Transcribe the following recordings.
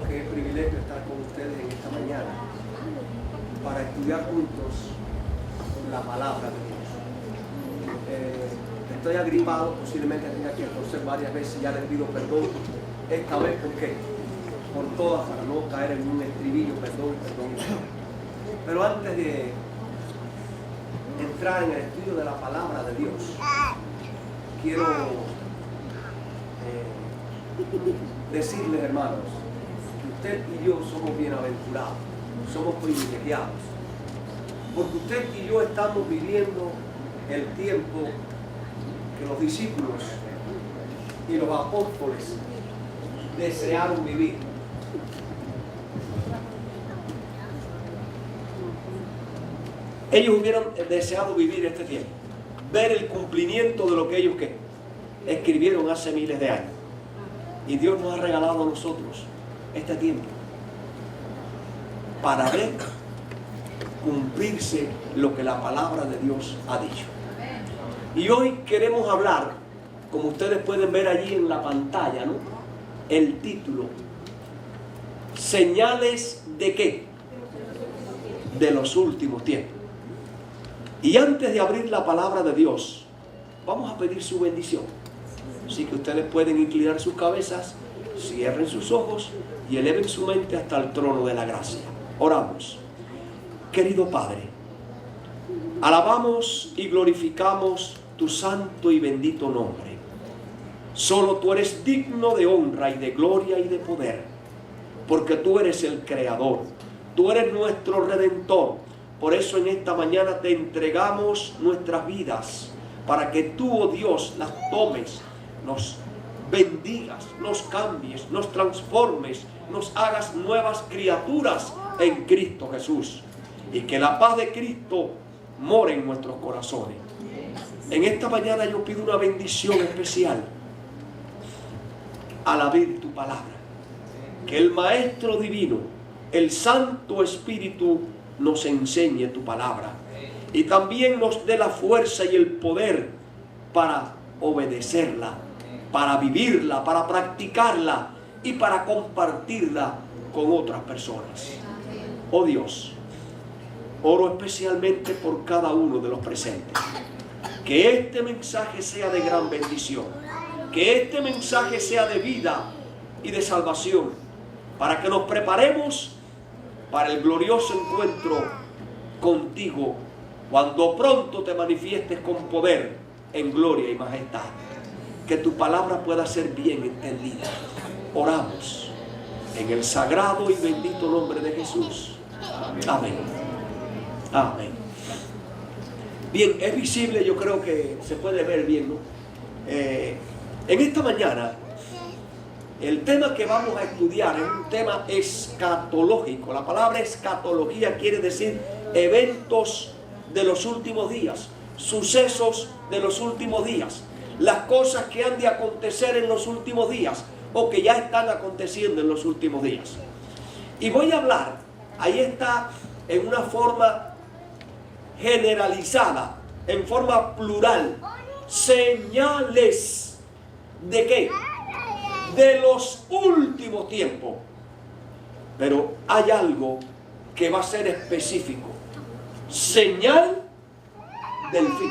qué privilegio estar con ustedes en esta mañana para estudiar juntos la palabra de Dios. Estoy agripado, posiblemente tenga que toser varias veces, ya les pido perdón. Esta vez, ¿por qué? Por todas, para no caer en un estribillo, perdón. Pero antes de entrar en el estudio de la palabra de Dios, quiero decirles, hermanos, que usted y yo somos bienaventurados, somos privilegiados, porque usted y yo estamos viviendo el tiempo que los discípulos y los apóstoles desearon vivir. Ellos hubieran deseado vivir este tiempo, ver el cumplimiento de lo que ellos escribieron hace miles de años. Y Dios nos ha regalado a nosotros este tiempo para ver cumplirse lo que la palabra de Dios ha dicho. Y hoy queremos hablar, como ustedes pueden ver allí en la pantalla, ¿no?, el título: ¿señales de qué? De los últimos tiempos. Y antes de abrir la palabra de Dios, vamos a pedir su bendición. Así que ustedes pueden inclinar sus cabezas, cierren sus ojos y eleven su mente hasta el trono de la gracia. Oramos. Querido Padre, alabamos y glorificamos tu santo y bendito nombre. Solo tú eres digno de honra y de gloria y de poder, porque tú eres el Creador, tú eres nuestro Redentor. Por eso en esta mañana te entregamos nuestras vidas, para que tú, oh Dios, las tomes, nos bendigas, nos cambies, nos transformes, nos hagas nuevas criaturas en Cristo Jesús. Y que la paz de Cristo more en nuestros corazones. En esta mañana yo pido una bendición especial al abrir tu palabra. Que el Maestro Divino, el Santo Espíritu, nos enseñe tu palabra. Y también nos dé la fuerza y el poder para obedecerla, para vivirla, para practicarla y para compartirla con otras personas. Oh Dios, oro especialmente por cada uno de los presentes. Que este mensaje sea de gran bendición. Que este mensaje sea de vida y de salvación, para que nos preparemos para el glorioso encuentro contigo, cuando pronto te manifiestes con poder en gloria y majestad. Que tu palabra pueda ser bien entendida. Oramos en el sagrado y bendito nombre de Jesús. Amén. Amén. Bien, es visible, yo creo que se puede ver bien, ¿no? En esta mañana, el tema que vamos a estudiar es un tema escatológico. La palabra escatología quiere decir eventos de los últimos días, sucesos de los últimos días, las cosas que han de acontecer en los últimos días o que ya están aconteciendo en los últimos días. Y voy a hablar, ahí está, en una forma generalizada, en forma plural, señales de ¿qué? De los últimos tiempos. Pero hay algo que va a ser específico: señal del fin.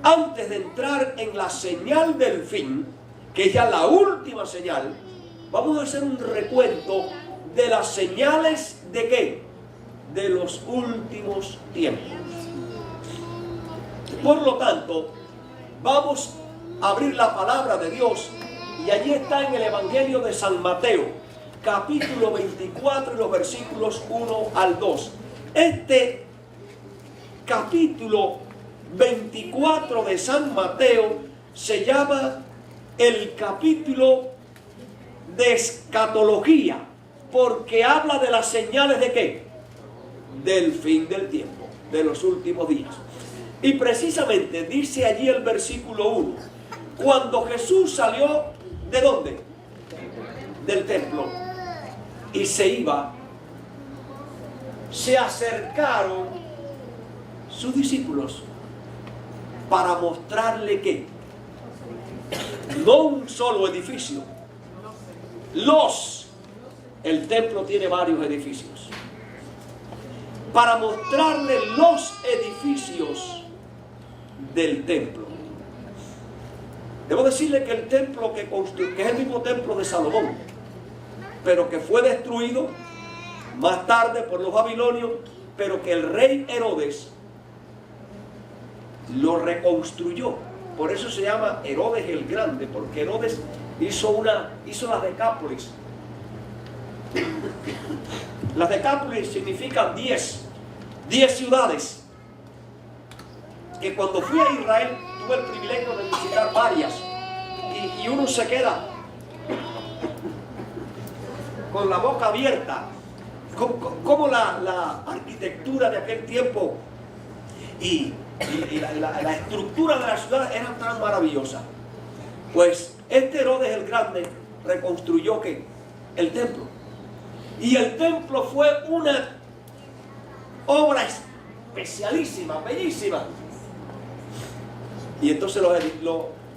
Antes de entrar en la señal del fin, que es ya la última señal, vamos a hacer un recuento de las señales de ¿qué? De los últimos tiempos. Por lo tanto, vamos a abrir la palabra de Dios. Y allí está en el Evangelio de San Mateo, capítulo 24 y los versículos 1 al 2. Este capítulo 24 de San Mateo se llama el capítulo de escatología, porque habla de las señales de ¿qué? Del fin del tiempo, de los últimos días. Y precisamente dice allí el versículo 1, cuando Jesús salió, ¿de dónde? Del templo. Y se iba, se acercaron sus discípulos para mostrarle que no un solo edificio, los el templo tiene varios edificios. Para mostrarle los edificios del templo. Debo decirle que el templo que es el mismo templo de Salomón, pero que fue destruido más tarde por los babilonios, pero que el rey Herodes lo reconstruyó. Por eso se llama Herodes el Grande, porque Herodes hizo la Decápolis. Las Decápolis significan 10 ciudades, que cuando fui a Israel tuve el privilegio de visitar varias, y uno se queda con la boca abierta, como la arquitectura de aquel tiempo y la estructura de la ciudad eran tan maravillosas. Pues este Herodes el Grande reconstruyó el templo, y el templo fue una obra especialísima, bellísima. Y entonces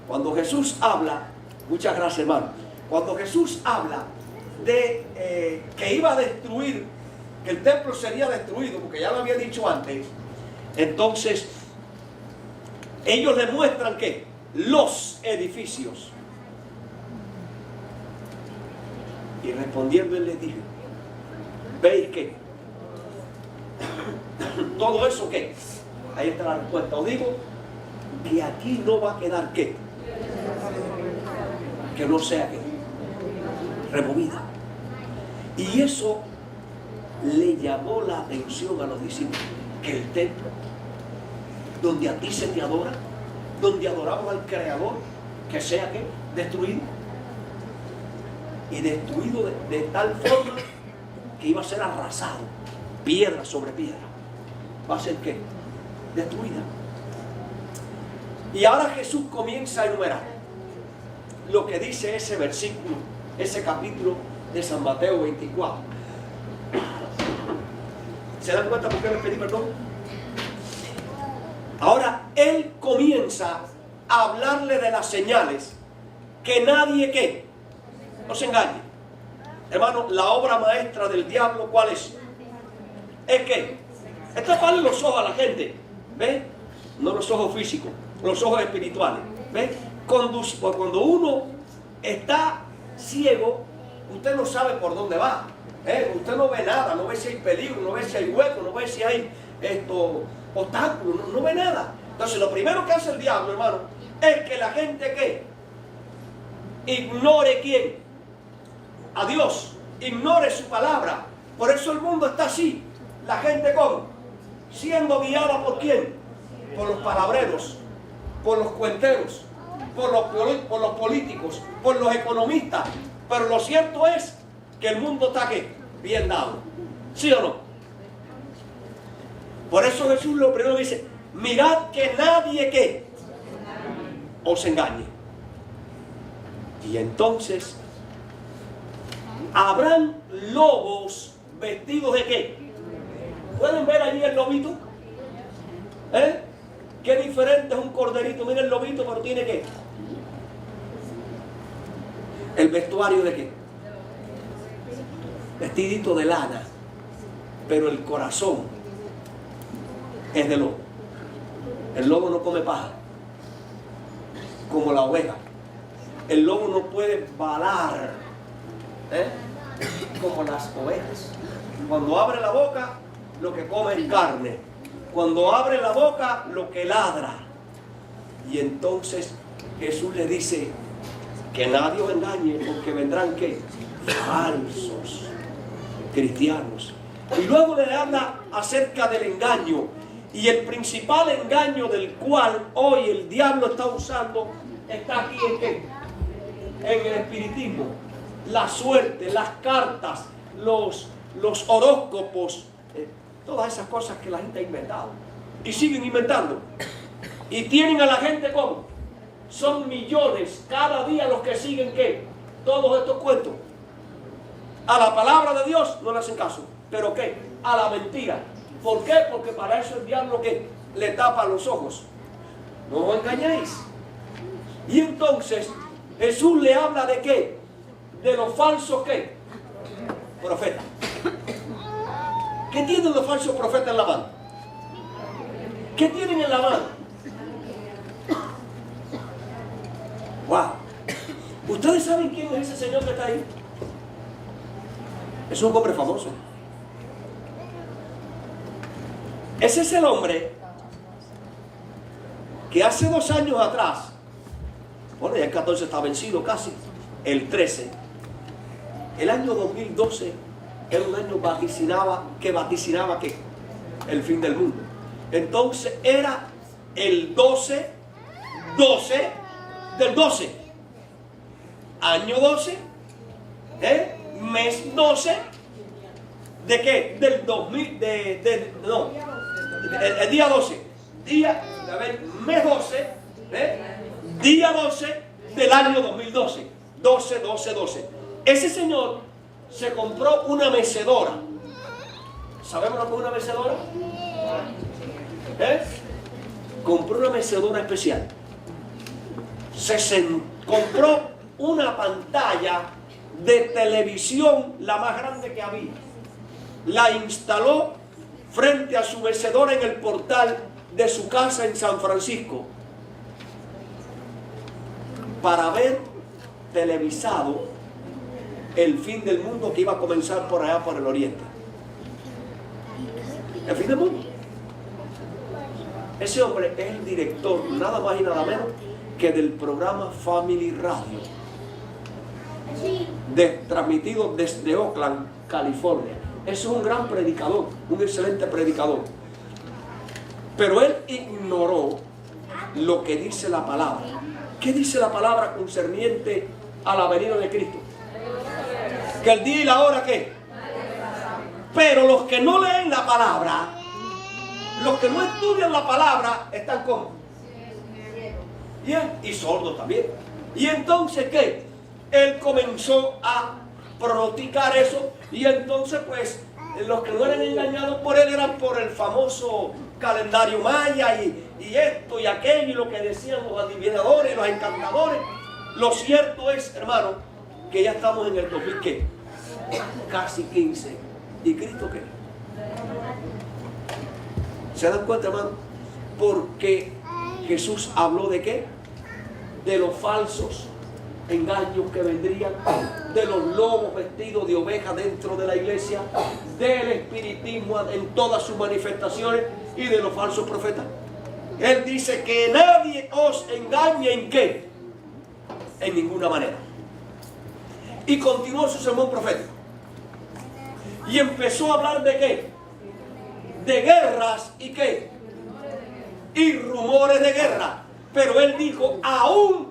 cuando Jesús habla, muchas gracias, hermano, cuando Jesús habla de que iba a destruir, que el templo sería destruido, porque ya lo había dicho antes, entonces ellos le muestran que los edificios. Y respondiendo él les dijo: ¿veis qué? Todo eso, ¿qué? Ahí está la respuesta. Os digo que aquí no va a quedar ¿qué? Que no sea ¿qué? Removida. Y eso le llamó la atención a los discípulos, que el templo donde a ti se te adora, donde adoramos al Creador, que sea ¿qué? Destruido. Y destruido de tal forma que iba a ser arrasado, piedra sobre piedra. Va a ser ¿qué? Destruida. Y ahora Jesús comienza a enumerar lo que dice ese versículo, ese capítulo de San Mateo 24. ¿Se dan cuenta por qué les pedí perdón? Ahora Él comienza a hablarle de las señales, que nadie ¿qué? No se engañe. Hermano, la obra maestra del diablo, ¿cuál es? Es que es taparle los ojos a la gente, ¿ves? No los ojos físicos, los ojos espirituales, ¿ves? Cuando uno está ciego, usted no sabe por dónde va, usted no ve nada, no ve si hay peligro, no ve si hay hueco, no ve si hay obstáculos, no ve nada. Entonces lo primero que hace el diablo, hermano, es que la gente ¿qué? Ignore ¿quién? A Dios, ignore su palabra. Por eso el mundo está así. La gente ¿cómo? Siendo guiada ¿por quién? Por los palabreros, por los cuenteros, por los políticos, por los economistas. Pero lo cierto es que el mundo está ¿qué? Bien dado. ¿Sí o no? Por eso Jesús lo primero dice: mirad que nadie ¿qué? Os engañe. Y entonces habrán lobos vestidos ¿de qué? ¿Pueden ver allí el lobito? Qué diferente es un corderito. Miren el lobito, pero tiene ¿qué? El vestuario ¿de qué? Vestidito de lana, pero el corazón es de lobo. El lobo no come paja, como la oveja. El lobo no puede balar, como las ovejas. Cuando abre la boca, lo que come es carne. Cuando abre la boca, lo que ladra. Y entonces Jesús le dice que nadie os engañe, porque vendrán ¿qué? Falsos cristianos. Y luego le habla acerca del engaño. Y el principal engaño del cual hoy el diablo está usando está aquí ¿en qué? En el espiritismo. La suerte, las cartas, los horóscopos, todas esas cosas que la gente ha inventado y siguen inventando, y tienen a la gente como son millones cada día los que siguen ¿qué? Todos estos cuentos. A la palabra de Dios no le hacen caso, pero ¿qué? A la mentira. ¿Por qué? Porque para eso el diablo ¿qué? Le tapa los ojos. No os engañéis. Y entonces Jesús le habla de ¿qué? De los falsos ¿qué? profetas. ¿Qué tienen los falsos profetas en la mano? ¿Qué tienen en la mano? ¡Wow! ¿Ustedes saben quién es ese señor que está ahí? Es un hombre famoso. Ese es el hombre que hace 2 años atrás, bueno, ya el 14 está vencido casi, el 13, el año 2012 era un año que vaticinaba que el fin del mundo. Entonces era el 12 del 12, año 12, mes 12, ¿de qué? Del 2000, el día 12, mes 12, día 12 del año 2012, 12. Ese señor se compró una mecedora. ¿Sabemos lo que es una mecedora? Compró una mecedora especial. Compró una pantalla de televisión, la más grande que había. La instaló frente a su mecedora en el portal de su casa en San Francisco para ver televisado el fin del mundo que iba a comenzar por allá por el oriente. El fin del mundo. Ese hombre es el director, nada más y nada menos que del programa Family Radio, transmitido desde Oakland, California. Es un gran predicador, un excelente predicador. Pero él ignoró lo que dice la palabra. ¿Qué dice la palabra concerniente a la venida de Cristo? Que el día y la hora, ¿qué? Pero los que no leen la palabra, los que no estudian la palabra, están como y sordos también. Y entonces, ¿qué? Él comenzó a pronosticar eso, y entonces pues los que no eran engañados por él eran por el famoso calendario maya y esto y aquello y lo que decían los adivinadores, los encantadores. Lo cierto es, hermano, que ya estamos en el 2000, ¿qué? Casi 15. ¿Y Cristo qué? ¿Se dan cuenta, hermano? Porque Jesús habló de qué? De los falsos engaños que vendrían, de los lobos vestidos de oveja dentro de la iglesia, del espiritismo en todas sus manifestaciones y de los falsos profetas. Él dice que nadie os engañe en qué, en ninguna manera. Y continuó su sermón profético y empezó a hablar de qué, de guerras y qué, y rumores de guerra. Pero él dijo, aún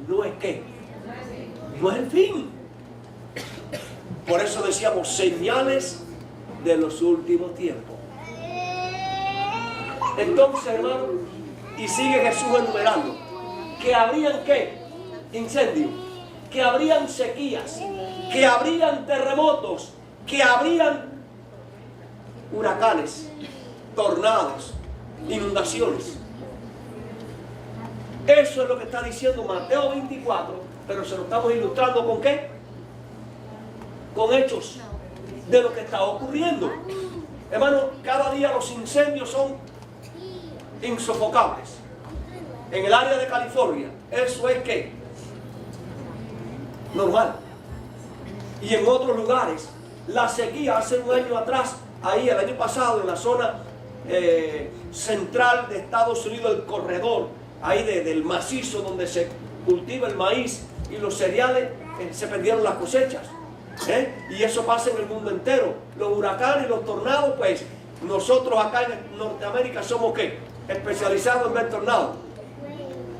no es qué, no es el fin. Por eso decíamos señales de los últimos tiempos. Entonces, hermano, y sigue Jesús enumerando que habrían qué, incendios, que habrían sequías, que habrían terremotos, que habrían huracanes, tornados, inundaciones. Eso es lo que está diciendo Mateo 24, pero se lo estamos ilustrando ¿con qué? Con hechos de lo que está ocurriendo. Hermano, cada día los incendios son insofocables. En el área de California, eso es ¿qué? Normal. Y en otros lugares, la sequía hace un año atrás, ahí el año pasado, en la zona central de Estados Unidos, el corredor, ahí del macizo donde se cultiva el maíz y los cereales, se perdieron las cosechas. Y eso pasa en el mundo entero. Los huracanes y los tornados, pues nosotros acá en Norteamérica somos ¿qué? Especializados en ver tornados.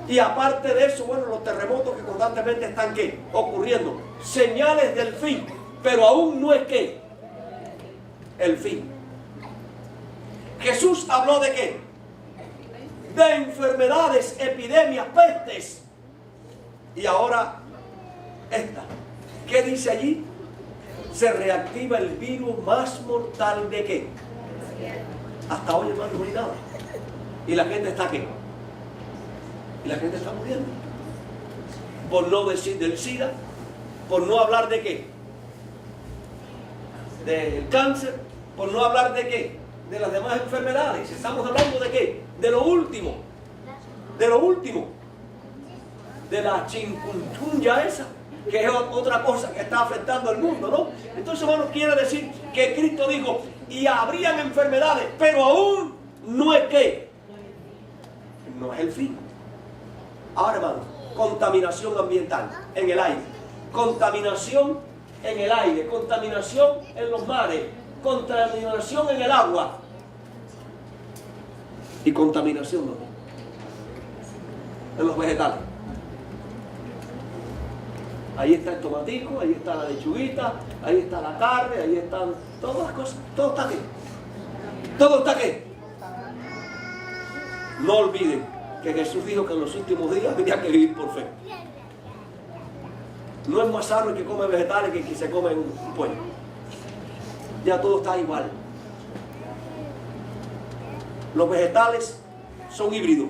Y aparte de eso, bueno, los terremotos que constantemente están ¿qué? Ocurriendo. Señales del fin, pero aún no es ¿qué? El fin. Jesús habló de ¿qué? De enfermedades, epidemias, pestes. Y ahora esta. ¿Qué dice allí? Se reactiva el virus más mortal de ¿qué? Hasta hoy, hermano, no hay nada. Y la gente está ¿qué? Y la gente está muriendo. Por no decir del SIDA, por no hablar de ¿qué? del cáncer, por no hablar de qué, de las demás enfermedades. Estamos hablando de qué, de lo último, de la chikungunya esa, que es otra cosa que está afectando al mundo, ¿no? Entonces, hermano, quiere decir que Cristo dijo, y habrían enfermedades, pero aún no es que, no es el fin. Ahora, hermano, contaminación ambiental en el aire, contaminación en el aire, contaminación en los mares, contaminación en el agua y contaminación, ¿no?, en los vegetales. Ahí está el tomatico, ahí está la lechuguita, ahí está la carne, ahí están todas las cosas. Todo está aquí. Todo está aquí. No olviden que Jesús dijo que en los últimos días había que vivir por fe. No es más sano el que come vegetales que el que se come un pollo. Ya todo está igual. Los vegetales son híbridos.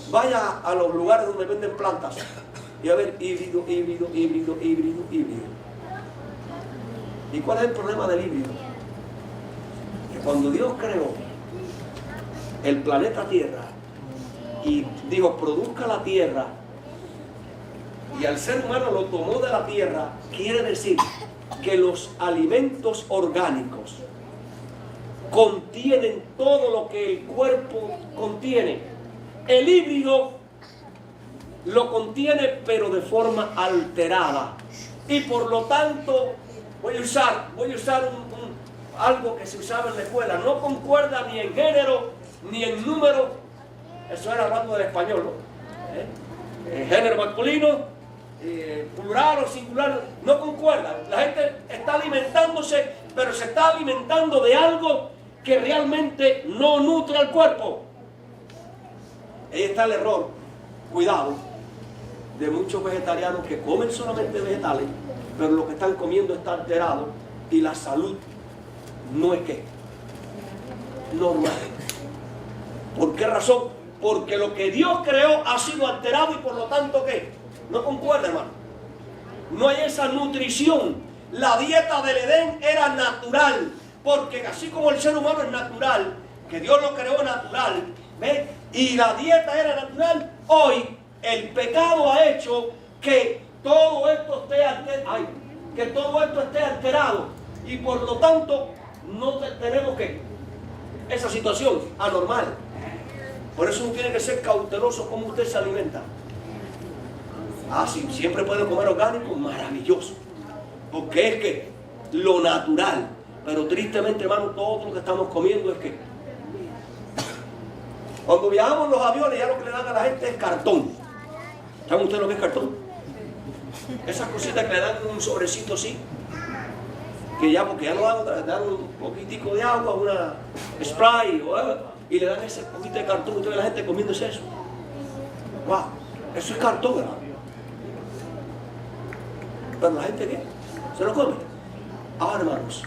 Vaya a los lugares donde venden plantas y a ver, híbrido. ¿Y cuál es el problema del híbrido? Que cuando Dios creó el planeta Tierra y dijo, produzca la tierra, y al ser humano lo tomó de la tierra, quiere decir que los alimentos orgánicos contienen todo lo que el cuerpo contiene. El híbrido lo contiene, pero de forma alterada. Y por lo tanto, voy a usar algo que se usaba en la escuela. No concuerda ni en género, ni en número. Eso era hablando del español, ¿no? Género masculino, plural o singular, no concuerda. La gente está alimentándose, pero se está alimentando de algo que realmente no nutre al cuerpo. Ahí está el error, cuidado, de muchos vegetarianos que comen solamente vegetales, pero lo que están comiendo está alterado y la salud no es que normal. ¿Por qué razón? Porque lo que Dios creó ha sido alterado y por lo tanto ¿qué? No concuerda, hermano. No hay esa nutrición. La dieta del Edén era natural, porque así como el ser humano es natural, que Dios lo creó natural, ¿ves? Y la dieta era natural, hoy el pecado ha hecho que todo esto esté alterado y por lo tanto no tenemos que esa situación anormal. Por eso uno tiene que ser cauteloso como usted se alimenta. Si siempre puede comer orgánico, maravilloso, porque es que lo natural. Pero tristemente, hermano, todo lo que estamos comiendo es que cuando viajamos en los aviones, ya lo que le dan a la gente es cartón. ¿Saben ustedes lo que es cartón? Esas cositas que le dan un sobrecito así, que ya, porque ya no dan un poquitico de agua, una spray, y le dan ese poquito de cartón. Usted ve la gente comiéndose eso. ¡Wow! Eso es cartón, hermano. Pero la gente, ¿qué? Se lo come. Ahora, hermanos,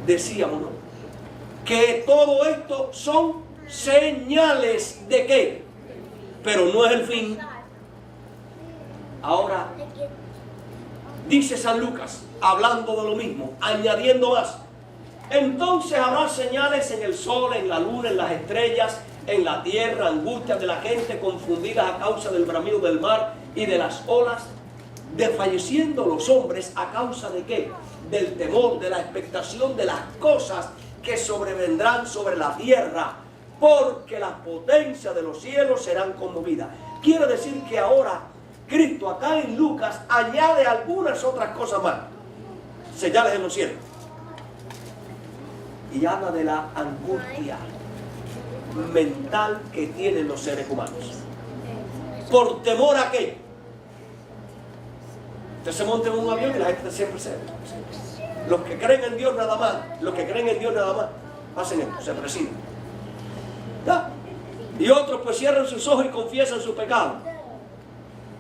decíamos, ¿no?, que todo esto son señales de qué, pero no es el fin. Ahora dice San Lucas, hablando de lo mismo, añadiendo más: entonces habrá señales en el sol, en la luna, en las estrellas, en la tierra, angustias de la gente confundidas a causa del bramido del mar y de las olas, desfalleciendo los hombres a causa de qué, del temor, de la expectación de las cosas que sobrevendrán sobre la tierra, porque las potencias de los cielos serán conmovidas. Quiere decir que ahora Cristo acá en Lucas añade algunas otras cosas más, señales en los cielos, y habla de la angustia mental que tienen los seres humanos. ¿Por temor a qué? Usted se monta en un avión y la gente siempre se... Los que creen en Dios nada más, hacen esto, se presignan. ¿Ya? Y otros pues cierran sus ojos y confiesan su pecado,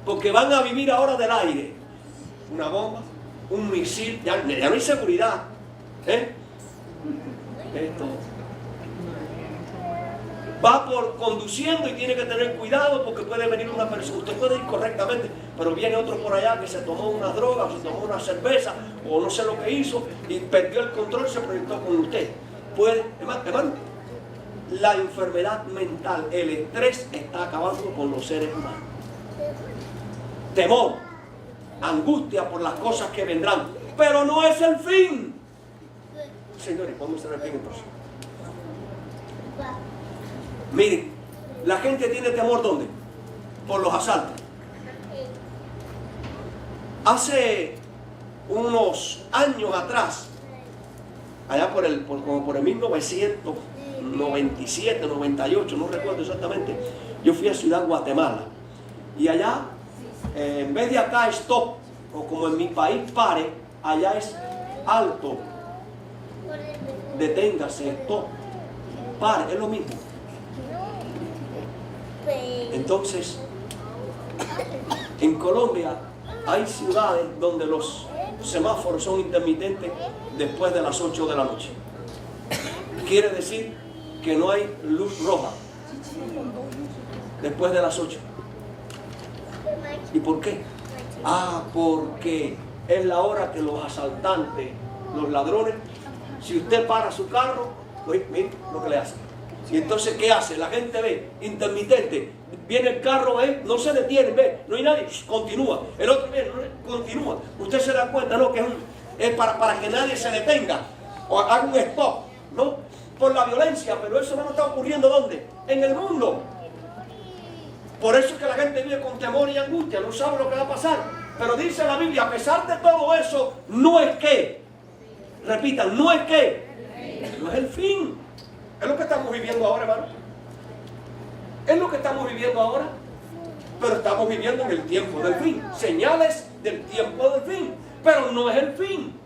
porque van a vivir ahora del aire. Una bomba, un misil, ya no hay seguridad. Esto. Va por conduciendo y tiene que tener cuidado porque puede venir una persona. Usted puede ir correctamente, pero viene otro por allá que se tomó una droga, o se tomó una cerveza, o no sé lo que hizo, y perdió el control y se proyectó con usted. Puede, hermano, la enfermedad mental, el estrés está acabando con los seres humanos. Temor, angustia por las cosas que vendrán, pero no es el fin. Señores, vamos a hacer el fin entonces. Miren, la gente tiene temor ¿dónde? Por los asaltos. Hace unos años atrás, allá por el 1997, 98, no recuerdo exactamente, yo fui a Ciudad Guatemala. Y allá, en vez de acá stop, o como en mi país pare, allá es alto. Deténgase, stop, pare, es lo mismo. Entonces, en Colombia hay ciudades donde los semáforos son intermitentes después de las 8 de la noche. Quiere decir que no hay luz roja después de las 8. ¿Y por qué? Porque es la hora que los asaltantes, los ladrones, si usted para su carro, mire lo que le hacen. Y entonces, ¿qué hace? La gente ve, intermitente, viene el carro, ve, no se detiene, ve, no hay nadie, continúa. El otro viene, continúa. Usted se da cuenta, ¿no? Que es para que nadie se detenga o haga un stop, ¿no? Por la violencia, pero eso no está ocurriendo ¿dónde? En el mundo. Por eso es que la gente vive con temor y angustia, no sabe lo que va a pasar. Pero dice la Biblia, a pesar de todo eso, no es que, repitan, no es que, no es el fin. Es lo que estamos viviendo ahora, hermano. Es lo que estamos viviendo ahora. Pero estamos viviendo en el tiempo del fin. Señales del tiempo del fin. Pero no es el fin.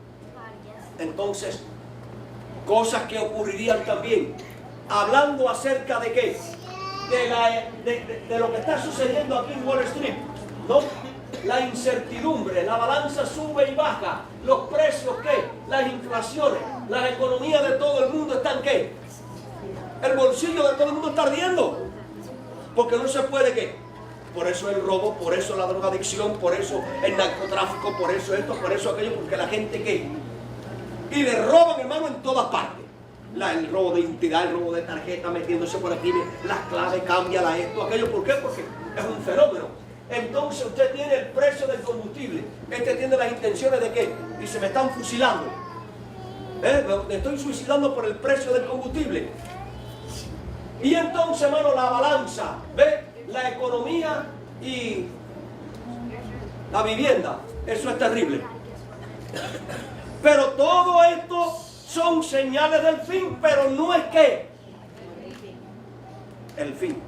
Entonces, cosas que ocurrirían también. Hablando acerca de qué? De lo que está sucediendo aquí en Wall Street, ¿no? La incertidumbre, la balanza sube y baja. Los precios, ¿qué? Las inflaciones, las economías de todo el mundo están, ¿qué? El bolsillo de todo el mundo está ardiendo. Porque no se puede, ¿qué? Por eso el robo, por eso la drogadicción, por eso el narcotráfico, por eso esto, por eso aquello, porque la gente, ¿qué? Y le roban, hermano, en todas partes. El robo de identidad, el robo de tarjeta, metiéndose por aquí, las claves, cámbiala esto, aquello. ¿Por qué? Porque es un fenómeno. Entonces usted tiene el precio del combustible. Este tiene las intenciones de ¿qué? Dice, me están fusilando. Me estoy suicidando por el precio del combustible. Y entonces, hermano, la balanza, ¿ve? La economía y la vivienda. Eso es terrible. Pero todo esto son señales del fin, pero no es que el fin.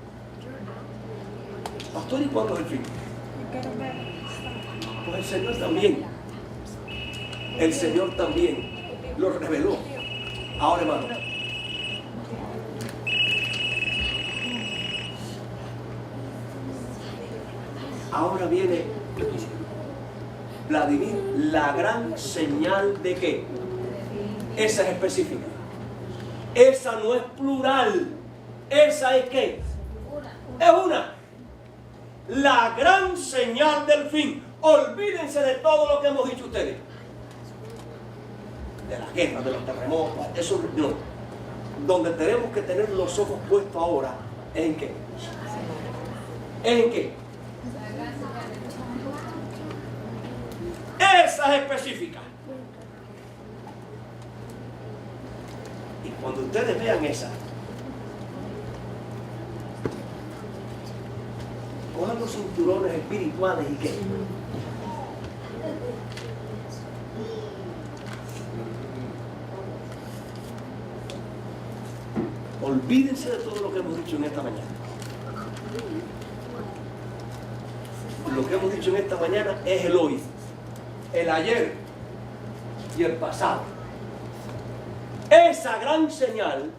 Pastor, ¿y cuándo es el fin? Pues el Señor también. El Señor también lo reveló. Ahora, hermano, ahora viene Vladimir, la gran señal de qué. Esa es específica. Esa no es plural. Esa es qué. Es una. La gran señal del fin. Olvídense de todo lo que hemos dicho ustedes. De las guerras, de los terremotos. Eso no. Donde tenemos que tener los ojos puestos ahora es en qué. ¿Es en qué? Esa es específica. Y cuando ustedes vean esa, cojan los cinturones espirituales y qué. Olvídense de todo lo que hemos dicho en esta mañana. Lo que hemos dicho en esta mañana es el hoy, el ayer y el pasado. Esa gran señal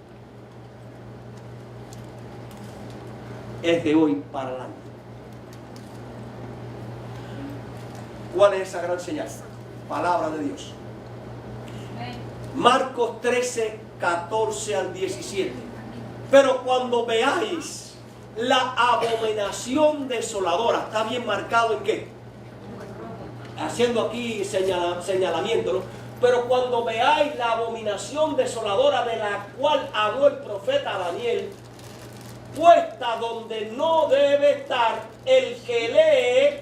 es de hoy para adelante. ¿Cuál es esa gran señal? Palabra de Dios. Marcos 13, 14 al 17. Pero cuando veáis la abominación desoladora, está bien marcado en qué, haciendo aquí señalamiento, ¿no? Pero cuando veáis la abominación desoladora de la cual habló el profeta Daniel, puesta donde no debe estar, el que lee,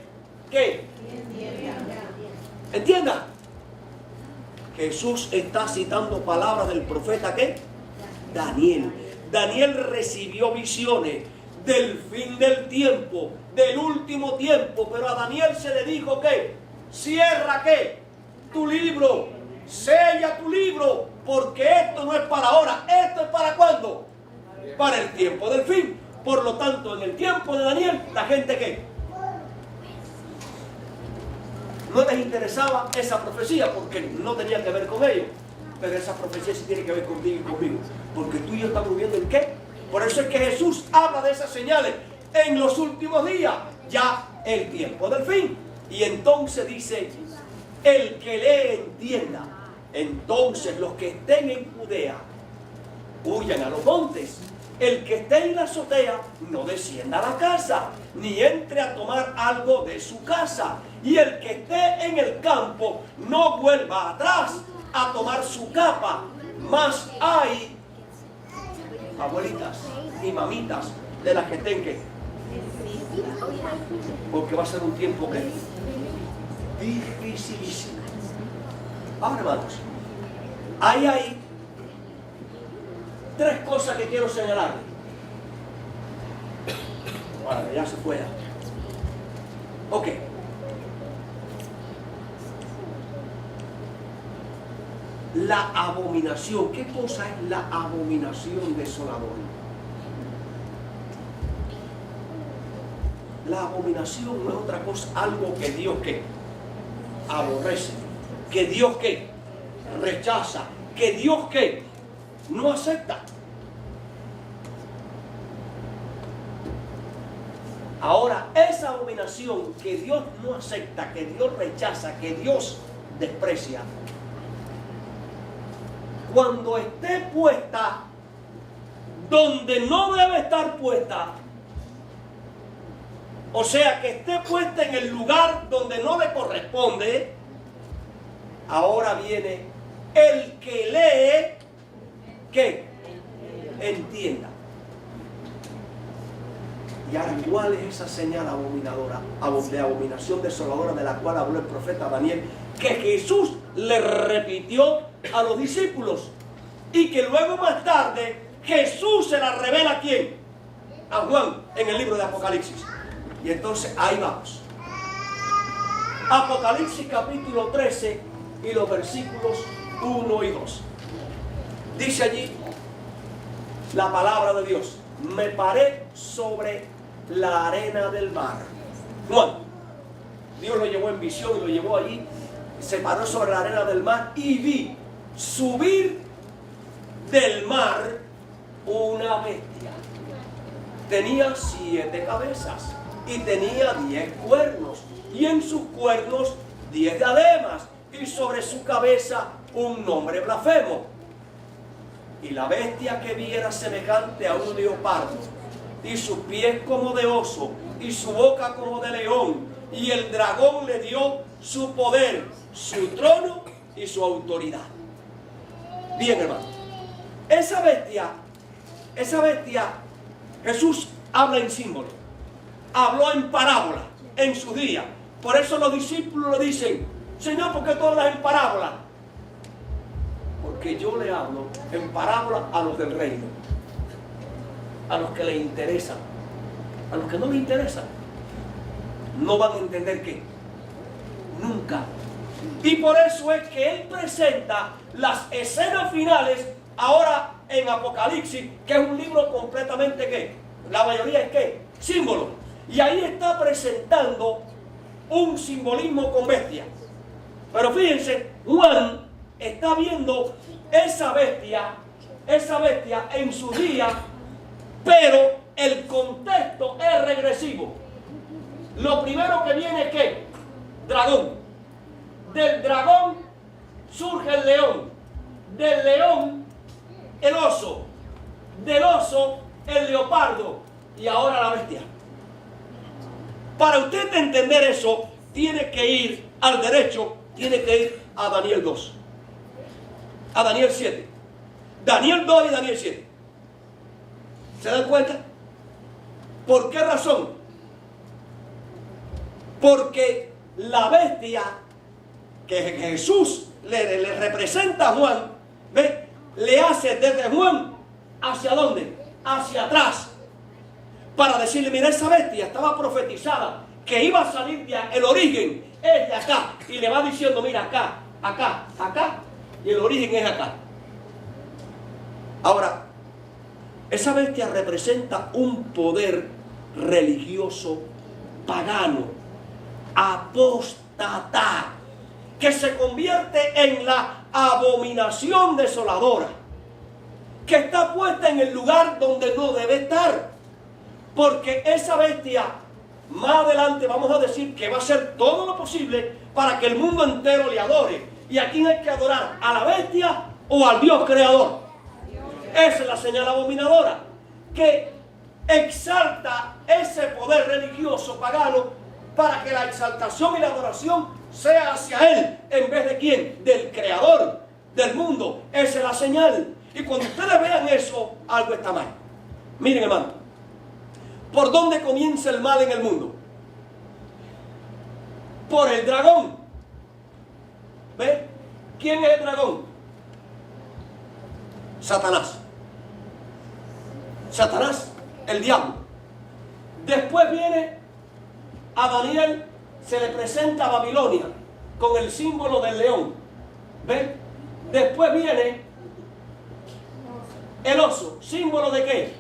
¿qué? Entienda. Jesús está citando palabras del profeta, ¿qué? Daniel. Daniel recibió visiones del fin del tiempo, del último tiempo, pero a Daniel se le dijo que cierra, ¿qué? Tu libro, sella tu libro, porque esto no es para ahora, esto es para ¿cuándo? Para el tiempo del fin. Por lo tanto, en el tiempo de Daniel, la gente ¿qué? No les interesaba esa profecía porque no tenía que ver con ellos. Pero esa profecía sí tiene que ver contigo y conmigo. Porque tú y yo estamos viendo el qué. Por eso es que Jesús habla de esas señales. En los últimos días, ya el tiempo del fin. Y entonces dice, el que lee entienda. Entonces los que estén en Judea, huyan a los montes. El que esté en la azotea, no descienda a la casa, ni entre a tomar algo de su casa. Y el que esté en el campo, no vuelva atrás a tomar su capa. Mas hay abuelitas y mamitas de las que estén que, porque va a ser un tiempo que dificilísimo. Ahora, hermanos, ahí hay tres cosas que quiero señalar. Bueno, ya se fue. Ok. La abominación. ¿Qué cosa es la abominación desoladora? La abominación no es otra cosa, algo que Dios ¿qué? Aborrece, que Dios ¿qué? Rechaza, que Dios ¿qué? No acepta. Ahora, esa abominación que Dios no acepta, que Dios rechaza, que Dios desprecia, cuando esté puesta donde no debe estar puesta, o sea, que esté puesta en el lugar donde no le corresponde, ahora viene el que lee, ¿qué? Entienda. Y ahora, ¿cuál es esa señal abominadora, de abominación desoladora de la cual habló el profeta Daniel? Que Jesús le repitió a los discípulos y que luego más tarde Jesús se la revela ¿a quién? A Juan en el libro de Apocalipsis. Y entonces ahí vamos. Apocalipsis capítulo 13 y los versículos 1 y 2. Dice allí la palabra de Dios: me paré sobre la arena del mar. Juan, Dios lo llevó en visión y lo llevó allí, se paró sobre la arena del mar y vi subir del mar una bestia. Tenía 7 cabezas y tenía 10 cuernos, y en sus cuernos 10 diademas, y sobre su cabeza un nombre blasfemo. Y la bestia que vi era semejante a un leopardo, y sus pies como de oso, y su boca como de león, y el dragón le dio su poder, su trono y su autoridad. Bien, hermano, esa bestia, Jesús habla en símbolo, habló en parábola en su día. Por eso los discípulos le dicen: Señor, ¿por qué tú hablas en parábola? Porque yo le hablo en parábola a los del reino, a los que les interesan. A los que no les interesan, no van a entender qué, nunca. Y por eso es que él presenta las escenas finales ahora en Apocalipsis, que es un libro completamente ¿qué? La mayoría es ¿qué? Símbolo. Y ahí está presentando un simbolismo con bestia. Pero fíjense, Juan está viendo esa bestia en su día, pero el contexto es regresivo. Lo primero que viene es ¿qué? Dragón. Del dragón surge el león. Del león, el oso. del oso, el leopardo y ahora la bestia. Para usted entender eso, tiene que ir al derecho, tiene que ir a Daniel 2, a Daniel 7. Daniel 2 y Daniel 7. ¿Se dan cuenta? ¿Por qué razón? Porque la bestia que Jesús le representa a Juan, ¿ve? Le hace desde Juan hacia dónde? Hacia atrás. Para decirle, mira, esa bestia estaba profetizada que iba a salir de el origen es de acá. Y le va diciendo, mira, acá, acá, acá. Y el origen es acá. Ahora, esa bestia representa un poder religioso pagano, apóstata, que se convierte en la abominación desoladora, que está puesta en el lugar donde no debe estar. Porque esa bestia, más adelante vamos a decir que va a hacer todo lo posible para que el mundo entero le adore. ¿Y a quién hay que adorar? ¿A la bestia o al Dios creador? Esa es la señal abominadora, que exalta ese poder religioso pagano para que la exaltación y la adoración sea hacia Él, en vez de ¿quién? Del creador del mundo. Esa es la señal. Y cuando ustedes vean eso, algo está mal. Miren, hermano, ¿por dónde comienza el mal en el mundo? Por el dragón. ¿Ve? ¿Quién es el dragón? Satanás. Satanás, el diablo. Después viene a Daniel, se le presenta a Babilonia con el símbolo del león. ¿Ve? Después viene el oso, símbolo de qué?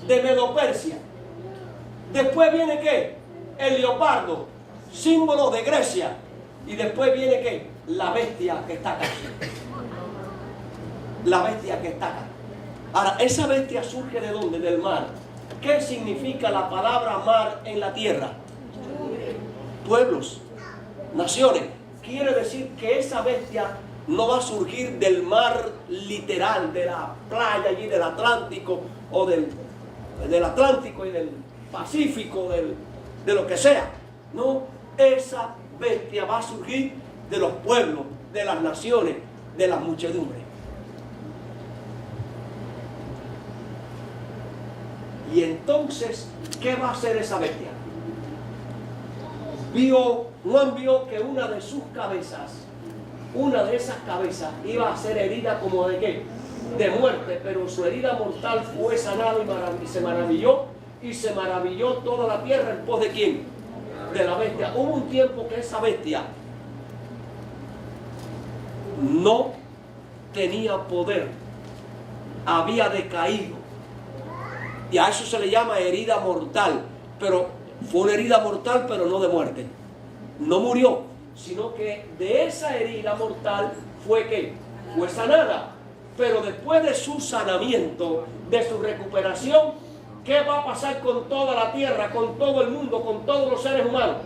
De Medo-Persia. Después viene ¿qué? El leopardo, símbolo de Grecia. Y después viene ¿qué? La bestia que está acá. La bestia que está acá. Ahora, esa bestia surge ¿de dónde? Del mar. ¿Qué significa la palabra mar en la tierra? Pueblos, naciones. Quiere decir que esa bestia no va a surgir del mar literal, de la playa allí del Atlántico o del Atlántico y del Pacífico, de lo que sea. No, esa bestia va a surgir de los pueblos, de las naciones, de las muchedumbres. Y entonces, ¿qué va a hacer esa bestia? Juan vio que una de sus cabezas, una de esas cabezas iba a ser herida como de qué? De muerte, pero su herida mortal fue sanada y se maravilló toda la tierra en pos de quién? De la bestia. Hubo un tiempo que esa bestia no tenía poder, había decaído, y a eso se le llama herida mortal. Pero fue una herida mortal, pero no de muerte. No murió, sino que de esa herida mortal fue ¿qué? Fue sanada. Pero después de su sanamiento, de su recuperación, ¿qué va a pasar con toda la tierra, con todo el mundo, con todos los seres humanos?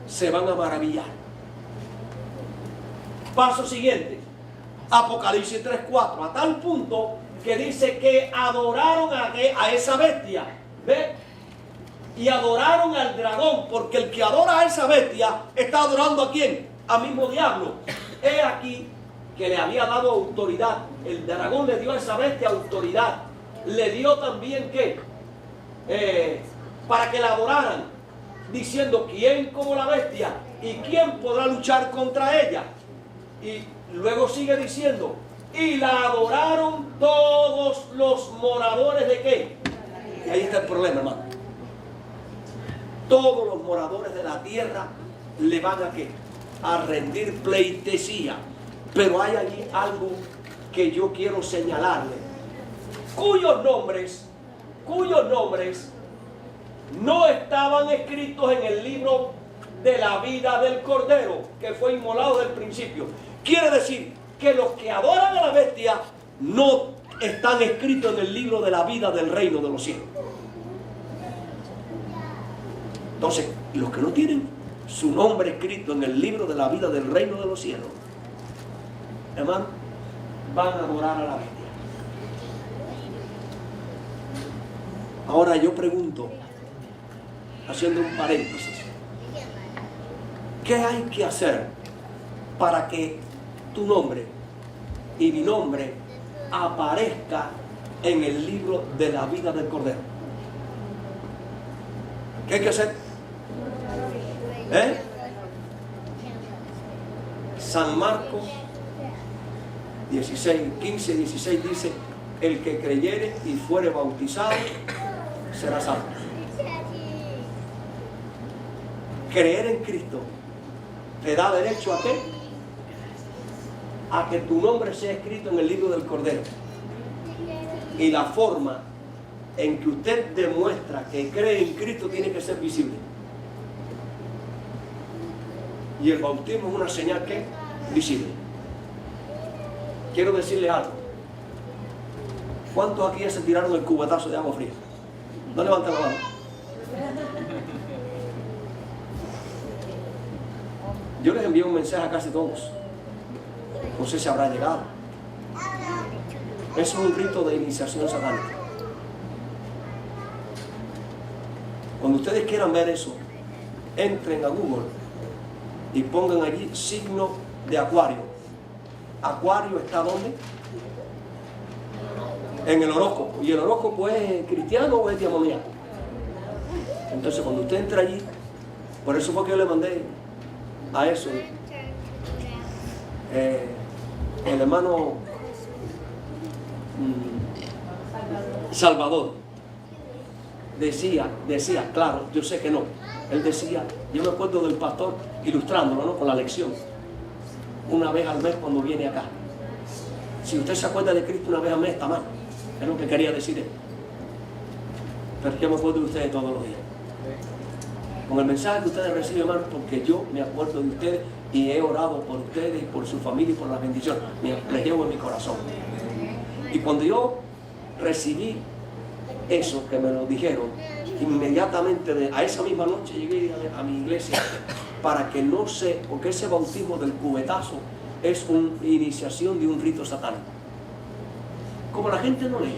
Se van a maravillar. Paso siguiente, Apocalipsis 3:4, a tal punto que dice que adoraron a esa bestia, ¿ve? Y adoraron al dragón, porque el que adora a esa bestia está adorando ¿a quién? Al mismo diablo. He aquí que le había dado autoridad. El dragón le dio a esa bestia autoridad. Le dio también ¿qué? Para que la adoraran, diciendo ¿quién como la bestia? ¿Y quién podrá luchar contra ella? Y luego sigue diciendo, y la adoraron todos los moradores de ¿qué? Y ahí está el problema, hermano. Todos los moradores de la tierra le van a ¿qué? A rendir pleitesía. Pero hay allí algo que yo quiero señalarle, cuyos nombres no estaban escritos en el libro de la vida del Cordero, que fue inmolado del principio. Quiere decir que los que adoran a la bestia no están escritos en el libro de la vida del reino de los cielos. Entonces, los que no tienen su nombre escrito en el libro de la vida del reino de los cielos, hermano, van a adorar a la bestia. Ahora yo pregunto, haciendo un paréntesis, ¿qué hay que hacer para que tu nombre y mi nombre aparezca en el libro de la vida del Cordero? ¿Qué hay que hacer? San Marcos 15, 16 dice: el que creyere y fuere bautizado será salvo. Creer en Cristo te da derecho ¿a qué? A que tu nombre sea escrito en el libro del Cordero. Y la forma en que usted demuestra que cree en Cristo tiene que ser visible. Y el bautismo es una señal que visible. Quiero decirle algo. ¿Cuántos aquí ya se tiraron el cubetazo de agua fría? No levanten la mano. Yo les envié un mensaje a casi todos. No sé si habrá llegado. Eso es un rito de iniciación satánica. Cuando ustedes quieran ver eso, entren a Google y pongan allí signo de Acuario. ¿Acuario está dónde? En el horóscopo. ¿Y el horóscopo es cristiano o es demoníaco? Entonces cuando usted entra allí, por eso fue que yo le mandé a eso el hermano Salvador decía, claro, yo sé que no, él decía, yo me acuerdo del pastor ilustrándolo, ¿no?, con la lección, una vez al mes cuando viene acá. Si usted se acuerda de Cristo una vez al mes, está mal, es lo que quería decir él. Pero yo me acuerdo de ustedes todos los días, con el mensaje que ustedes reciben, hermano, porque yo me acuerdo de ustedes y he orado por ustedes y por su familia y por la bendición. Les llevo en mi corazón. Y cuando yo recibí eso, que me lo dijeron, inmediatamente a esa misma noche llegué a mi iglesia para que no sé, porque ese bautismo del cubetazo es una iniciación de un rito satánico. Como la gente no lee,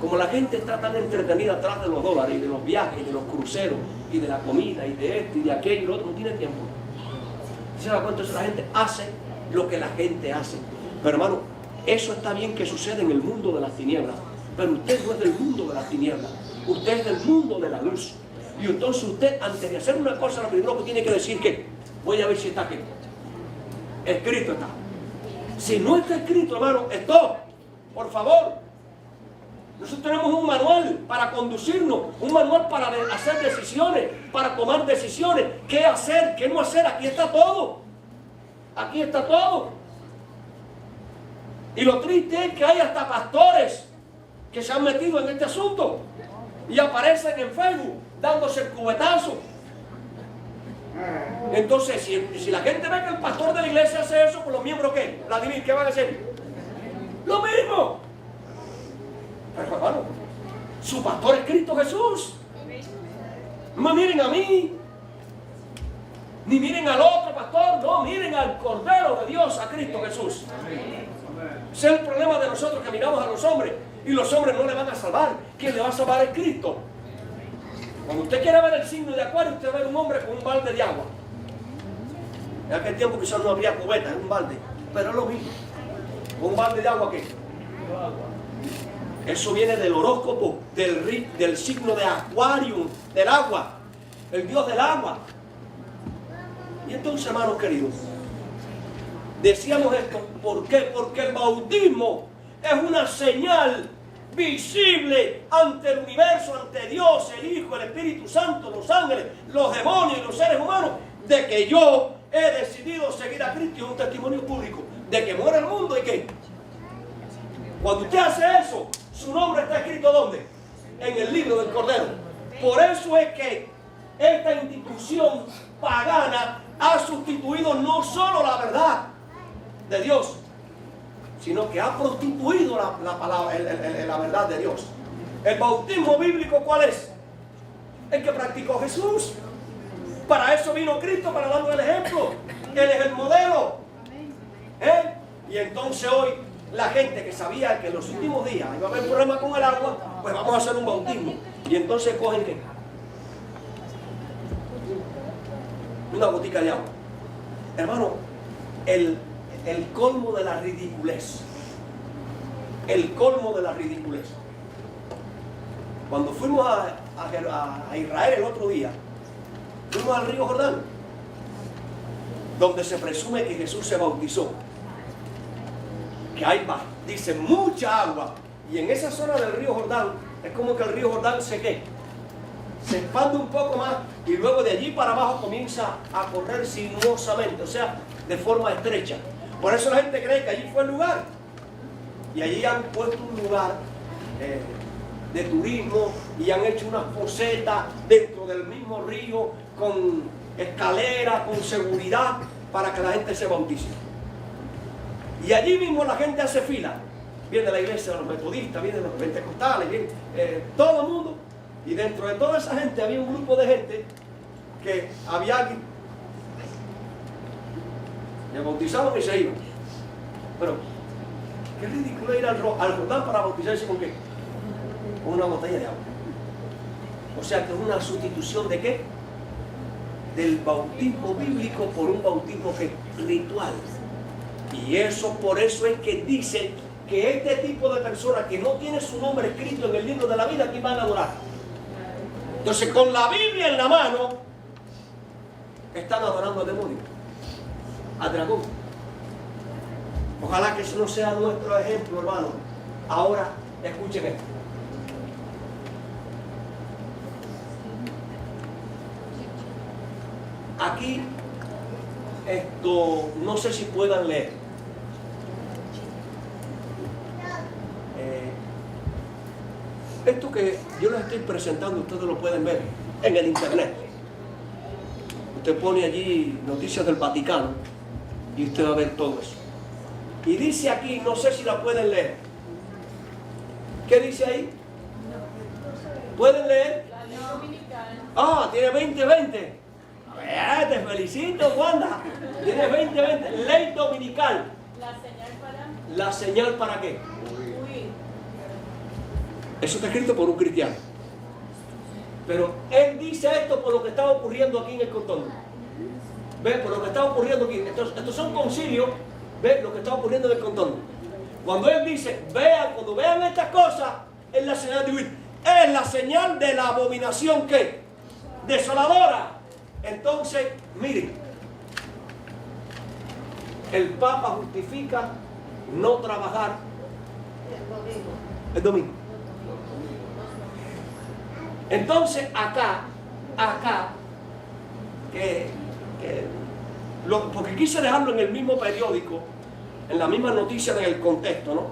como la gente está tan entretenida atrás de los dólares y de los viajes y de los cruceros y de la comida y de esto y de aquello y lo otro, no tiene tiempo. ¿Se da cuenta? La gente hace lo que la gente hace. Pero hermano, eso está bien que sucede en el mundo de las tinieblas, pero usted no es del mundo de las tinieblas, usted es del mundo de la luz. Y entonces usted, antes de hacer una cosa, lo primero que tiene que decir que voy a ver si está aquí. Escrito está. Si no está escrito, hermano, stop, por favor. Nosotros tenemos un manual para conducirnos, un manual para hacer decisiones, para tomar decisiones, qué hacer, qué no hacer. Aquí está todo. Aquí está todo. Y lo triste es que hay hasta pastores que se han metido en este asunto y aparecen en Facebook dándose el cubetazo. Entonces, si la gente ve que el pastor de la iglesia hace eso, pues los miembros, ¿qué? Vladimir, ¿qué van a hacer? Lo mismo. Pero hermano, su pastor es Cristo Jesús. No me miren a mí, ni miren al otro pastor, no, miren al Cordero de Dios, a Cristo Jesús. Ese es el problema de nosotros, que miramos a los hombres y los hombres no le van a salvar. Quien le va a salvar es Cristo. Cuando usted quiera ver el signo de Acuario, usted va a ver un hombre con un balde de agua. En aquel tiempo quizás no había cubeta, es un balde, pero es lo mismo. ¿Un balde de agua qué? Eso viene del horóscopo, del signo de Acuario, del agua, el dios del agua. Y entonces, hermanos queridos, decíamos esto, ¿por qué? Porque el bautismo es una señal visible ante el universo, ante Dios, el Hijo, el Espíritu Santo, los ángeles, los demonios y los seres humanos, de que yo he decidido seguir a Cristo. Y es un testimonio público de que muere el mundo y que cuando usted hace eso, su nombre está escrito ¿dónde? En el libro del Cordero. Por eso es que esta institución pagana ha sustituido no solo la verdad de Dios, sino que ha prostituido la palabra, la verdad de Dios. El bautismo bíblico, ¿cuál es? El que practicó Jesús. Para eso vino Cristo, para darnos el ejemplo. Él es el modelo. Y entonces hoy la gente que sabía que en los últimos días iba a haber problemas con el agua, pues vamos a hacer un bautismo. Y entonces cogen ¿qué? Una gotica de agua. Hermano, el colmo de la ridiculez. El colmo de la ridiculez. Cuando fuimos a Israel el otro día, fuimos al río Jordán, donde se presume que Jesús se bautizó. Que hay, dice, mucha agua. Y en esa zona del río Jordán, es como que el río Jordán se expande un poco más y luego de allí para abajo comienza a correr sinuosamente, o sea, de forma estrecha. Por eso la gente cree que allí fue el lugar. Y allí han puesto un lugar de turismo y han hecho unas posetas dentro del mismo río con escaleras, con seguridad para que la gente se bautice. Y allí mismo la gente hace fila. Viene la iglesia de los metodistas, vienen los pentecostales, viene todo el mundo. Y dentro de toda esa gente había un grupo de gente que había alguien. Se bautizaban y se iban. Pero, qué ridículo ir al Jordán para bautizarse con qué? Con una botella de agua. O sea que es una sustitución de qué? Del bautismo bíblico por un bautismo ¿qué? Ritual. Y eso, por eso es que dice que este tipo de personas que no tiene su nombre escrito en el libro de la vida, aquí van a adorar. Entonces, con la Biblia en la mano, están adorando al demonio, al dragón. Ojalá que eso no sea nuestro ejemplo, hermano. Ahora, escuchen esto. Aquí, esto, no sé si puedan leer. Esto que yo les estoy presentando, ustedes lo pueden ver en el internet. Usted pone allí noticias del Vaticano y usted va a ver todo eso. Y dice aquí, no sé si la pueden leer. ¿Qué dice ahí? ¿Pueden leer? Ah, tiene 20-20. Te felicito, Wanda. Tiene 20-20. Ley dominical. ¿La señal para qué? Eso está escrito por un cristiano. Pero él dice esto por lo que está ocurriendo aquí en el Cantón. ¿Ve? Por lo que está ocurriendo aquí. Estos son concilios. ¿Ve? Lo que está ocurriendo en el Cantón. Cuando él dice, cuando vean estas cosas, es la señal de huir. Es la señal de la abominación ¿qué? Desoladora. Entonces, miren. El Papa justifica no trabajar el domingo. Entonces acá, porque quise dejarlo en el mismo periódico, en la misma noticia en el contexto, ¿no?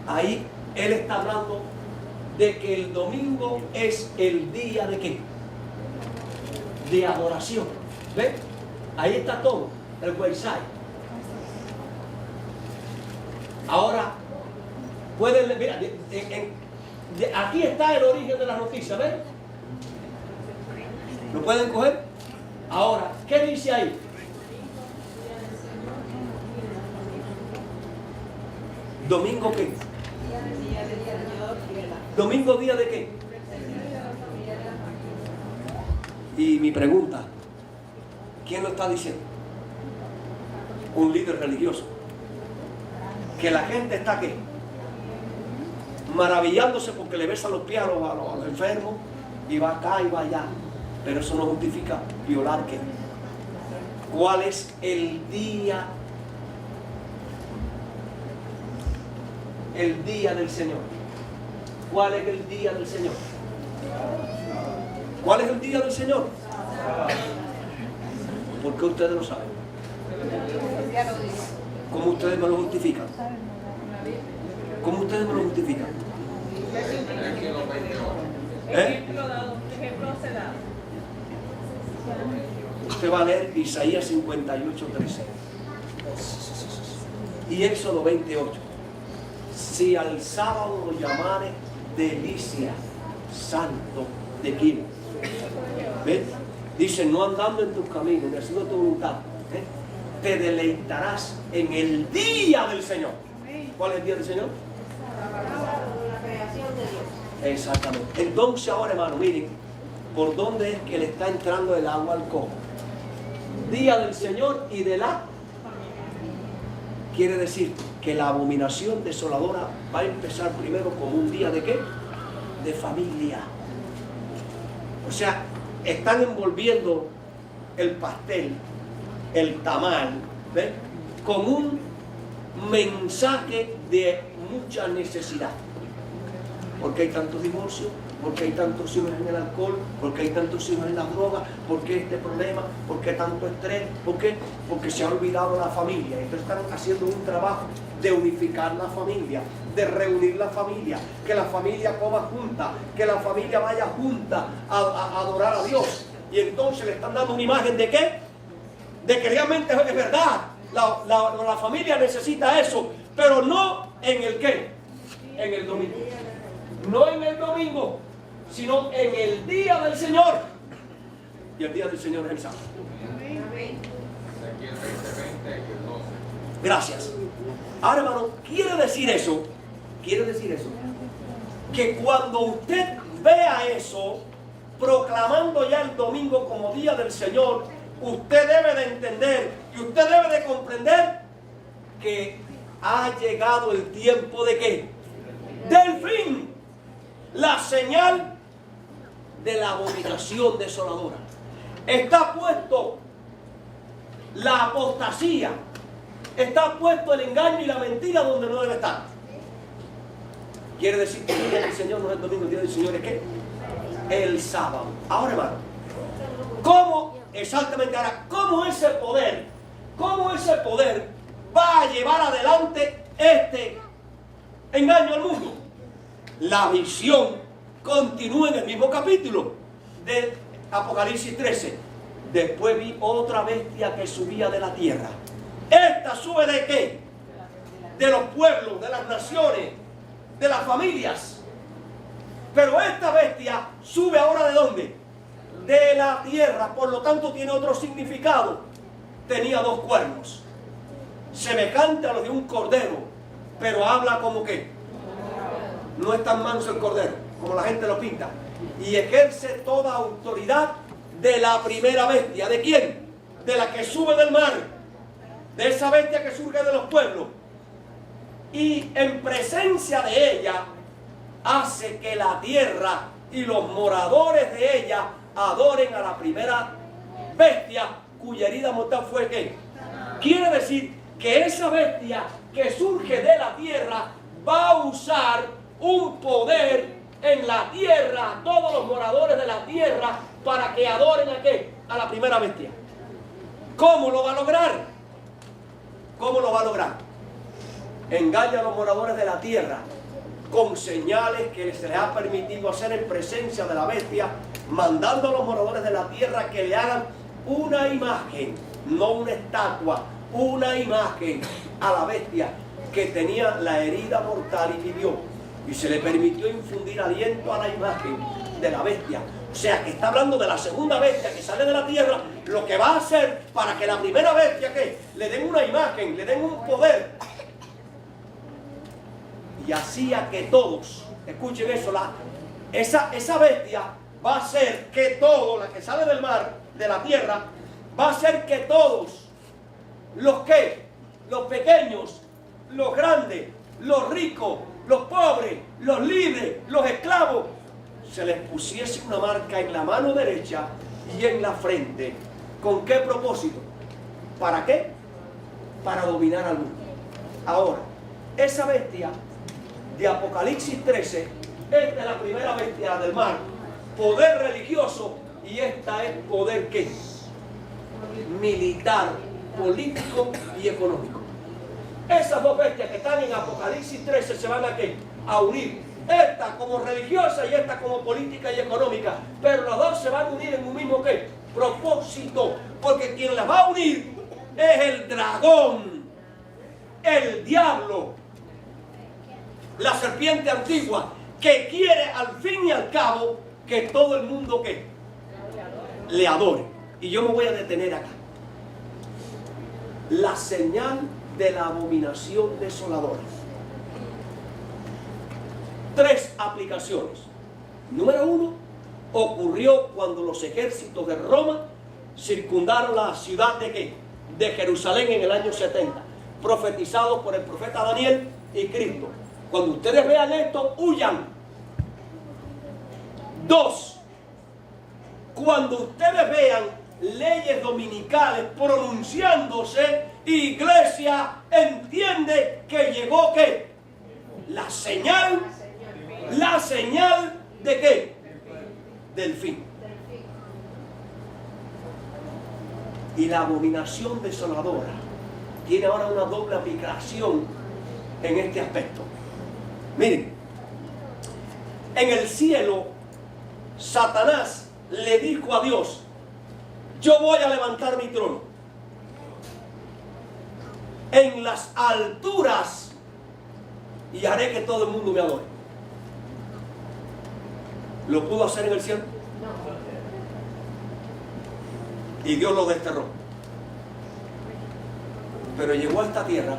Ahí él está hablando de que el domingo es el día de ¿qué? De adoración. ¿Ven? Ahí está todo, el website. Ahora, pueden, mira, aquí está el origen de la noticia, ¿ven? ¿Lo pueden coger? Ahora, ¿qué dice ahí? ¿Domingo qué? ¿Domingo día de qué? Y mi pregunta, ¿quién lo está diciendo? Un líder religioso. Que la gente está ¿qué? Maravillándose porque le besan los pies a los enfermos y va acá y va allá. Pero eso no justifica violar ¿qué? ¿Cuál es el día? El día del Señor. ¿Cuál es el día del Señor? ¿Cuál es el día del Señor? ¿Por qué ustedes lo saben? ¿Cómo ustedes me lo justifican? ¿Cómo ustedes me lo justifican? Usted va a leer Isaías 58:13 y Éxodo 28. Si al sábado lo llamare delicia, santo de quién. ¿Ves? Dice, no andando en tus caminos, ni haciendo tu voluntad, te deleitarás en el día del Señor. ¿Cuál es el día del Señor? Exactamente. Entonces ahora, hermano, miren, ¿por dónde es que le está entrando el agua al coco? Día del Señor y de la... Quiere decir que la abominación desoladora va a empezar primero como un día de ¿qué? De familia. O sea, están envolviendo el pastel, el tamal, ¿ves? Con un mensaje de mucha necesidad. ¿Por qué hay tantos divorcios? ¿Por qué hay tantos hijos en el alcohol? ¿Por qué hay tantos hijos en las drogas? ¿Por qué este problema? ¿Por qué tanto estrés? ¿Por qué? Porque se ha olvidado la familia. Entonces están haciendo un trabajo de unificar la familia, de reunir la familia, que la familia coma junta, que la familia vaya junta a adorar a Dios. Y entonces le están dando una imagen de ¿qué? De que realmente es verdad. La familia necesita eso, pero no en el ¿qué? En el domingo. No en el domingo, sino en el día del Señor. Y el día del Señor es el sábado. Gracias. Ahora, hermano, quiere decir eso, que cuando usted vea eso, proclamando ya el domingo como día del Señor, usted debe de entender y usted debe de comprender que ha llegado el tiempo de ¿qué? Del fin. La señal de la abominación desoladora. Está puesto la apostasía. Está puesto el engaño y la mentira donde no debe estar. Quiere decir que el día del Señor no es el domingo, el día del Señor es ¿qué? El sábado. Ahora, hermano, ¿cómo exactamente ahora? ¿Cómo ese poder va a llevar adelante este engaño al mundo? La visión continúa en el mismo capítulo de Apocalipsis 13. Después vi otra bestia que subía de la tierra. ¿Esta sube de qué? De los pueblos, de las naciones, de las familias. Pero esta bestia sube ahora ¿de dónde? De la tierra. Por lo tanto tiene otro significado. Tenía 2 cuernos, semejante a los de un cordero, pero habla como que no es tan manso el cordero como la gente lo pinta, y ejerce toda autoridad de la primera bestia. ¿De quién? De la que sube del mar, de esa bestia que surge de los pueblos, y en presencia de ella hace que la tierra y los moradores de ella adoren a la primera bestia, cuya herida mortal fue ¿qué? Quiere decir que esa bestia que surge de la tierra va a usar un poder en la tierra, todos los moradores de la tierra, para que adoren ¿a qué? A la primera bestia. ¿Cómo lo va a lograr? ¿Cómo lo va a lograr? Engaña a los moradores de la tierra con señales que se les ha permitido hacer en presencia de la bestia, mandando a los moradores de la tierra que le hagan una imagen, no una estatua, una imagen a la bestia que tenía la herida mortal y vivió. Y se le permitió infundir aliento a la imagen de la bestia. O sea, que está hablando de la segunda bestia que sale de la tierra, lo que va a hacer para que la primera bestia, ¿qué? Le den una imagen, le den un poder. Y hacía que todos, escuchen eso, esa bestia va a hacer que todo, la que sale del mar, de la tierra, va a hacer que todos, los pequeños, los grandes, los ricos, los pobres, los libres, los esclavos, se les pusiese una marca en la mano derecha y en la frente. ¿Con qué propósito? ¿Para qué? Para dominar al mundo. Ahora, esa bestia de Apocalipsis 13, esta es la primera bestia del mar, poder religioso, y esta es poder ¿qué? Militar, político y económico. Esas 2 bestias que están en Apocalipsis 13 se van ¿a qué? A unir. Esta como religiosa y esta como política y económica. Pero las 2 se van a unir en un mismo ¿qué? Propósito. Porque quien las va a unir es el dragón, el diablo, la serpiente antigua, que quiere al fin y al cabo que todo el mundo ¿qué? Le adore. Y yo me voy a detener acá. La señal de la abominación desoladora. 3 aplicaciones. Número uno, ocurrió cuando los ejércitos de Roma circundaron la ciudad de ¿qué? De Jerusalén en el año 70, profetizado por el profeta Daniel y Cristo. Cuando ustedes vean esto, huyan. Dos, cuando ustedes vean leyes dominicales pronunciándose, iglesia, entiende que llegó ¿qué? La señal de ¿qué? Del fin. Y la abominación desoladora tiene ahora una doble aplicación en este aspecto. Miren, en el cielo, Satanás le dijo a Dios: yo voy a levantar mi trono. En las alturas y haré que todo el mundo me adore. ¿Lo pudo hacer en el cielo? Y Dios lo desterró. Pero llegó a esta tierra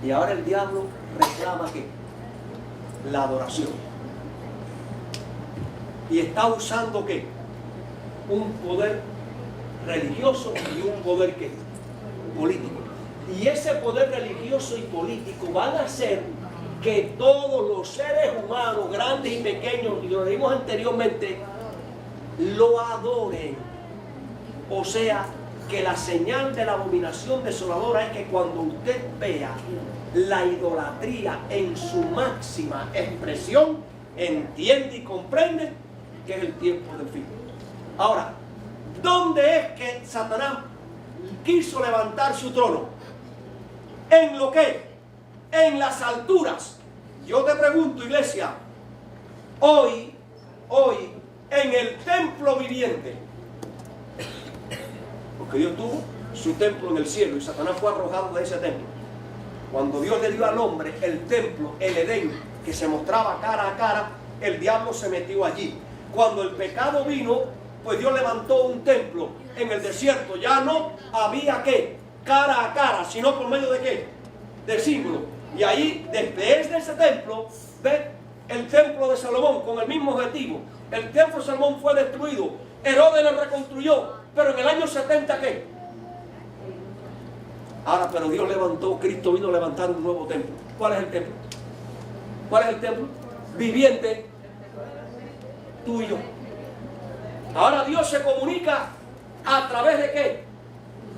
y ahora el diablo reclama ¿qué? La adoración. Y está usando ¿qué? Un poder religioso y un poder ¿qué? Político. Y ese poder religioso y político van a hacer que todos los seres humanos, grandes y pequeños, y lo leímos anteriormente, lo adoren. O sea, que la señal de la abominación desoladora es que cuando usted vea la idolatría en su máxima expresión, entiende y comprende que es el tiempo del fin. Ahora, ¿dónde es que Satanás quiso levantar su trono? ¿En lo qué? En las alturas. Yo te pregunto, iglesia, hoy, en el templo viviente, porque Dios tuvo su templo en el cielo y Satanás fue arrojado de ese templo. Cuando Dios le dio al hombre el templo, el Edén, que se mostraba cara a cara, el diablo se metió allí. Cuando el pecado vino, pues Dios levantó un templo en el desierto. Ya no había ¿qué? Cara a cara, sino por medio de ¿qué? De símbolo. Y ahí, desde ese templo, ve el templo de Salomón con el mismo objetivo. El templo de Salomón fue destruido. Herodes lo reconstruyó. Pero en el año 70, ¿qué? Ahora, pero Dios levantó, Cristo vino a levantar un nuevo templo. ¿Cuál es el templo? ¿Cuál es el templo? Viviente. Tú y yo. Ahora Dios se comunica a través de ¿qué?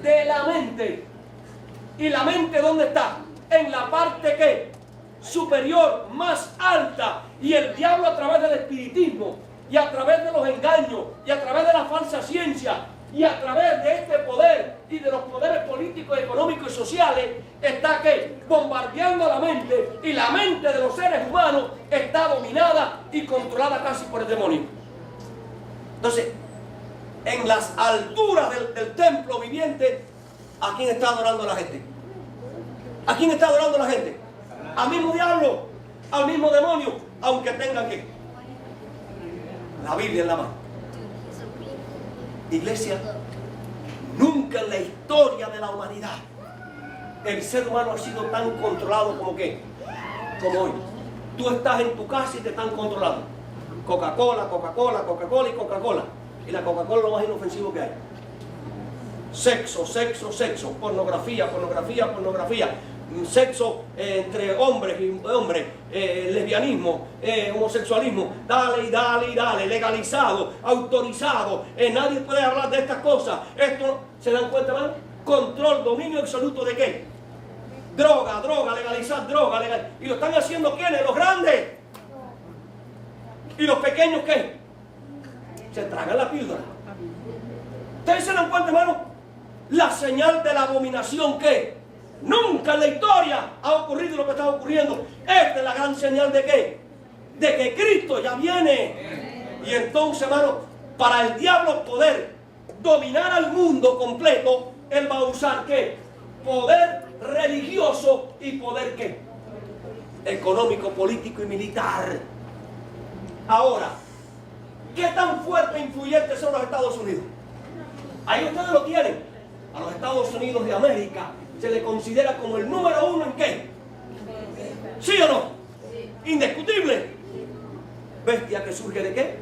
De la mente. ¿Y la mente dónde está? En la parte ¿qué? Superior, más alta. Y el diablo a través del espiritismo, y a través de los engaños, y a través de la falsa ciencia, y a través de este poder y de los poderes políticos, económicos y sociales, está ¿qué? Bombardeando la mente, y la mente de los seres humanos está dominada y controlada casi por el demonio. Entonces, en las alturas del templo viviente, ¿a quién está adorando la gente? ¿A quién está adorando la gente? Al mismo diablo, al mismo demonio, aunque tengan ¿qué? La Biblia en la mano. Iglesia, nunca en la historia de la humanidad el ser humano ha sido tan controlado como ¿qué? Como hoy. Tú estás en tu casa y te están controlando. Coca-Cola, Coca-Cola, Coca-Cola y Coca-Cola. Y la Coca-Cola es lo más inofensivo que hay. Sexo, sexo, sexo. Pornografía, pornografía, pornografía. Sexo entre hombres y hombres, lesbianismo, homosexualismo, dale y dale y dale, legalizado, autorizado, nadie puede hablar de estas cosas. Esto, ¿se dan cuenta, hermano? Control, dominio absoluto de ¿qué? Droga, droga, legalizar droga, ¿y lo están haciendo quiénes? Los grandes. ¿Y los pequeños qué? Se tragan la píldora. ¿Ustedes se dan cuenta, hermano? La señal de la abominación ¿qué? Nunca en la historia ha ocurrido lo que está ocurriendo. Esta es la gran señal de ¿qué? De que Cristo ya viene. Y entonces, hermano, para el diablo poder dominar al mundo completo, él va a usar ¿qué? Poder religioso y poder ¿qué? Económico, político y militar. Ahora, ¿qué tan fuerte e influyentes son los Estados Unidos? Ahí ustedes lo tienen. A los Estados Unidos de América se le considera como el número uno ¿en qué? ¿Sí o no? Indiscutible. bestia que surge ¿de qué?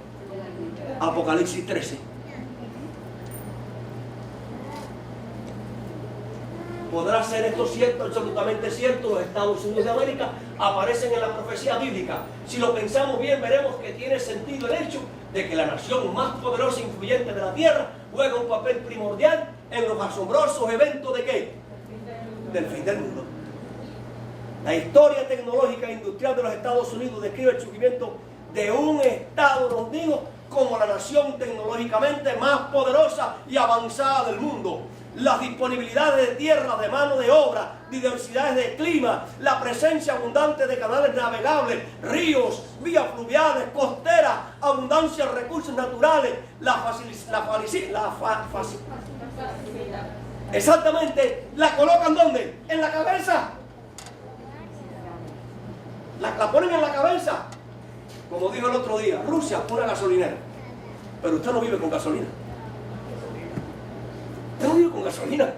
Apocalipsis 13. ¿Podrá ser esto cierto? Absolutamente cierto. Los Estados Unidos de América aparecen en la profecía bíblica. Si lo pensamos bien, veremos que tiene sentido el hecho de que la nación más poderosa e influyente de la tierra juega un papel primordial en los asombrosos eventos ¿de qué? Del fin del mundo. La historia tecnológica e industrial de los Estados Unidos describe el surgimiento de un Estados Unidos como la nación tecnológicamente más poderosa y avanzada del mundo. Las disponibilidades de tierra, de mano de obra, diversidades de clima, la presencia abundante de canales navegables, ríos, vías fluviales, costeras, abundancia de recursos naturales, exactamente, ¿la colocan dónde? En la cabeza. La ponen en la cabeza. Como dijo el otro día, Rusia, una gasolinera. Pero usted no vive con gasolina. Usted no vive con gasolina.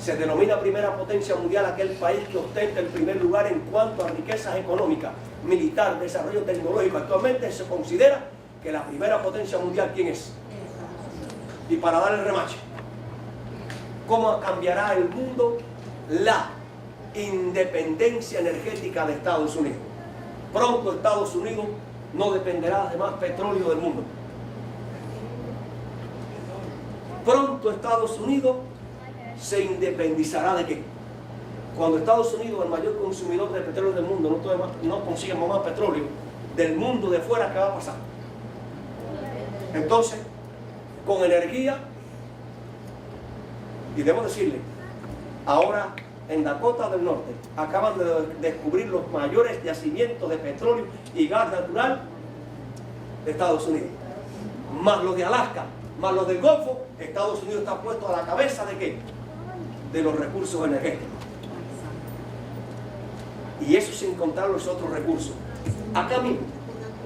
Se denomina primera potencia mundial aquel país que ostenta el primer lugar en cuanto a riquezas económicas, militar, desarrollo tecnológico. Actualmente se considera que la primera potencia mundial, ¿quién es? Y para dar el remache, ¿cómo cambiará el mundo? La independencia energética de Estados Unidos. Pronto Estados Unidos no dependerá de más petróleo del mundo. Pronto Estados Unidos se independizará ¿de qué? Cuando Estados Unidos, el mayor consumidor de petróleo del mundo, no consiga más petróleo del mundo de fuera, ¿qué va a pasar? Entonces, con energía, y debo decirle, ahora en Dakota del Norte acaban de descubrir los mayores yacimientos de petróleo y gas natural de Estados Unidos, más los de Alaska, más los del Golfo. Estados Unidos está puesto a la cabeza ¿de qué? De los recursos energéticos. Y eso sin contar los otros recursos. Acá mismo,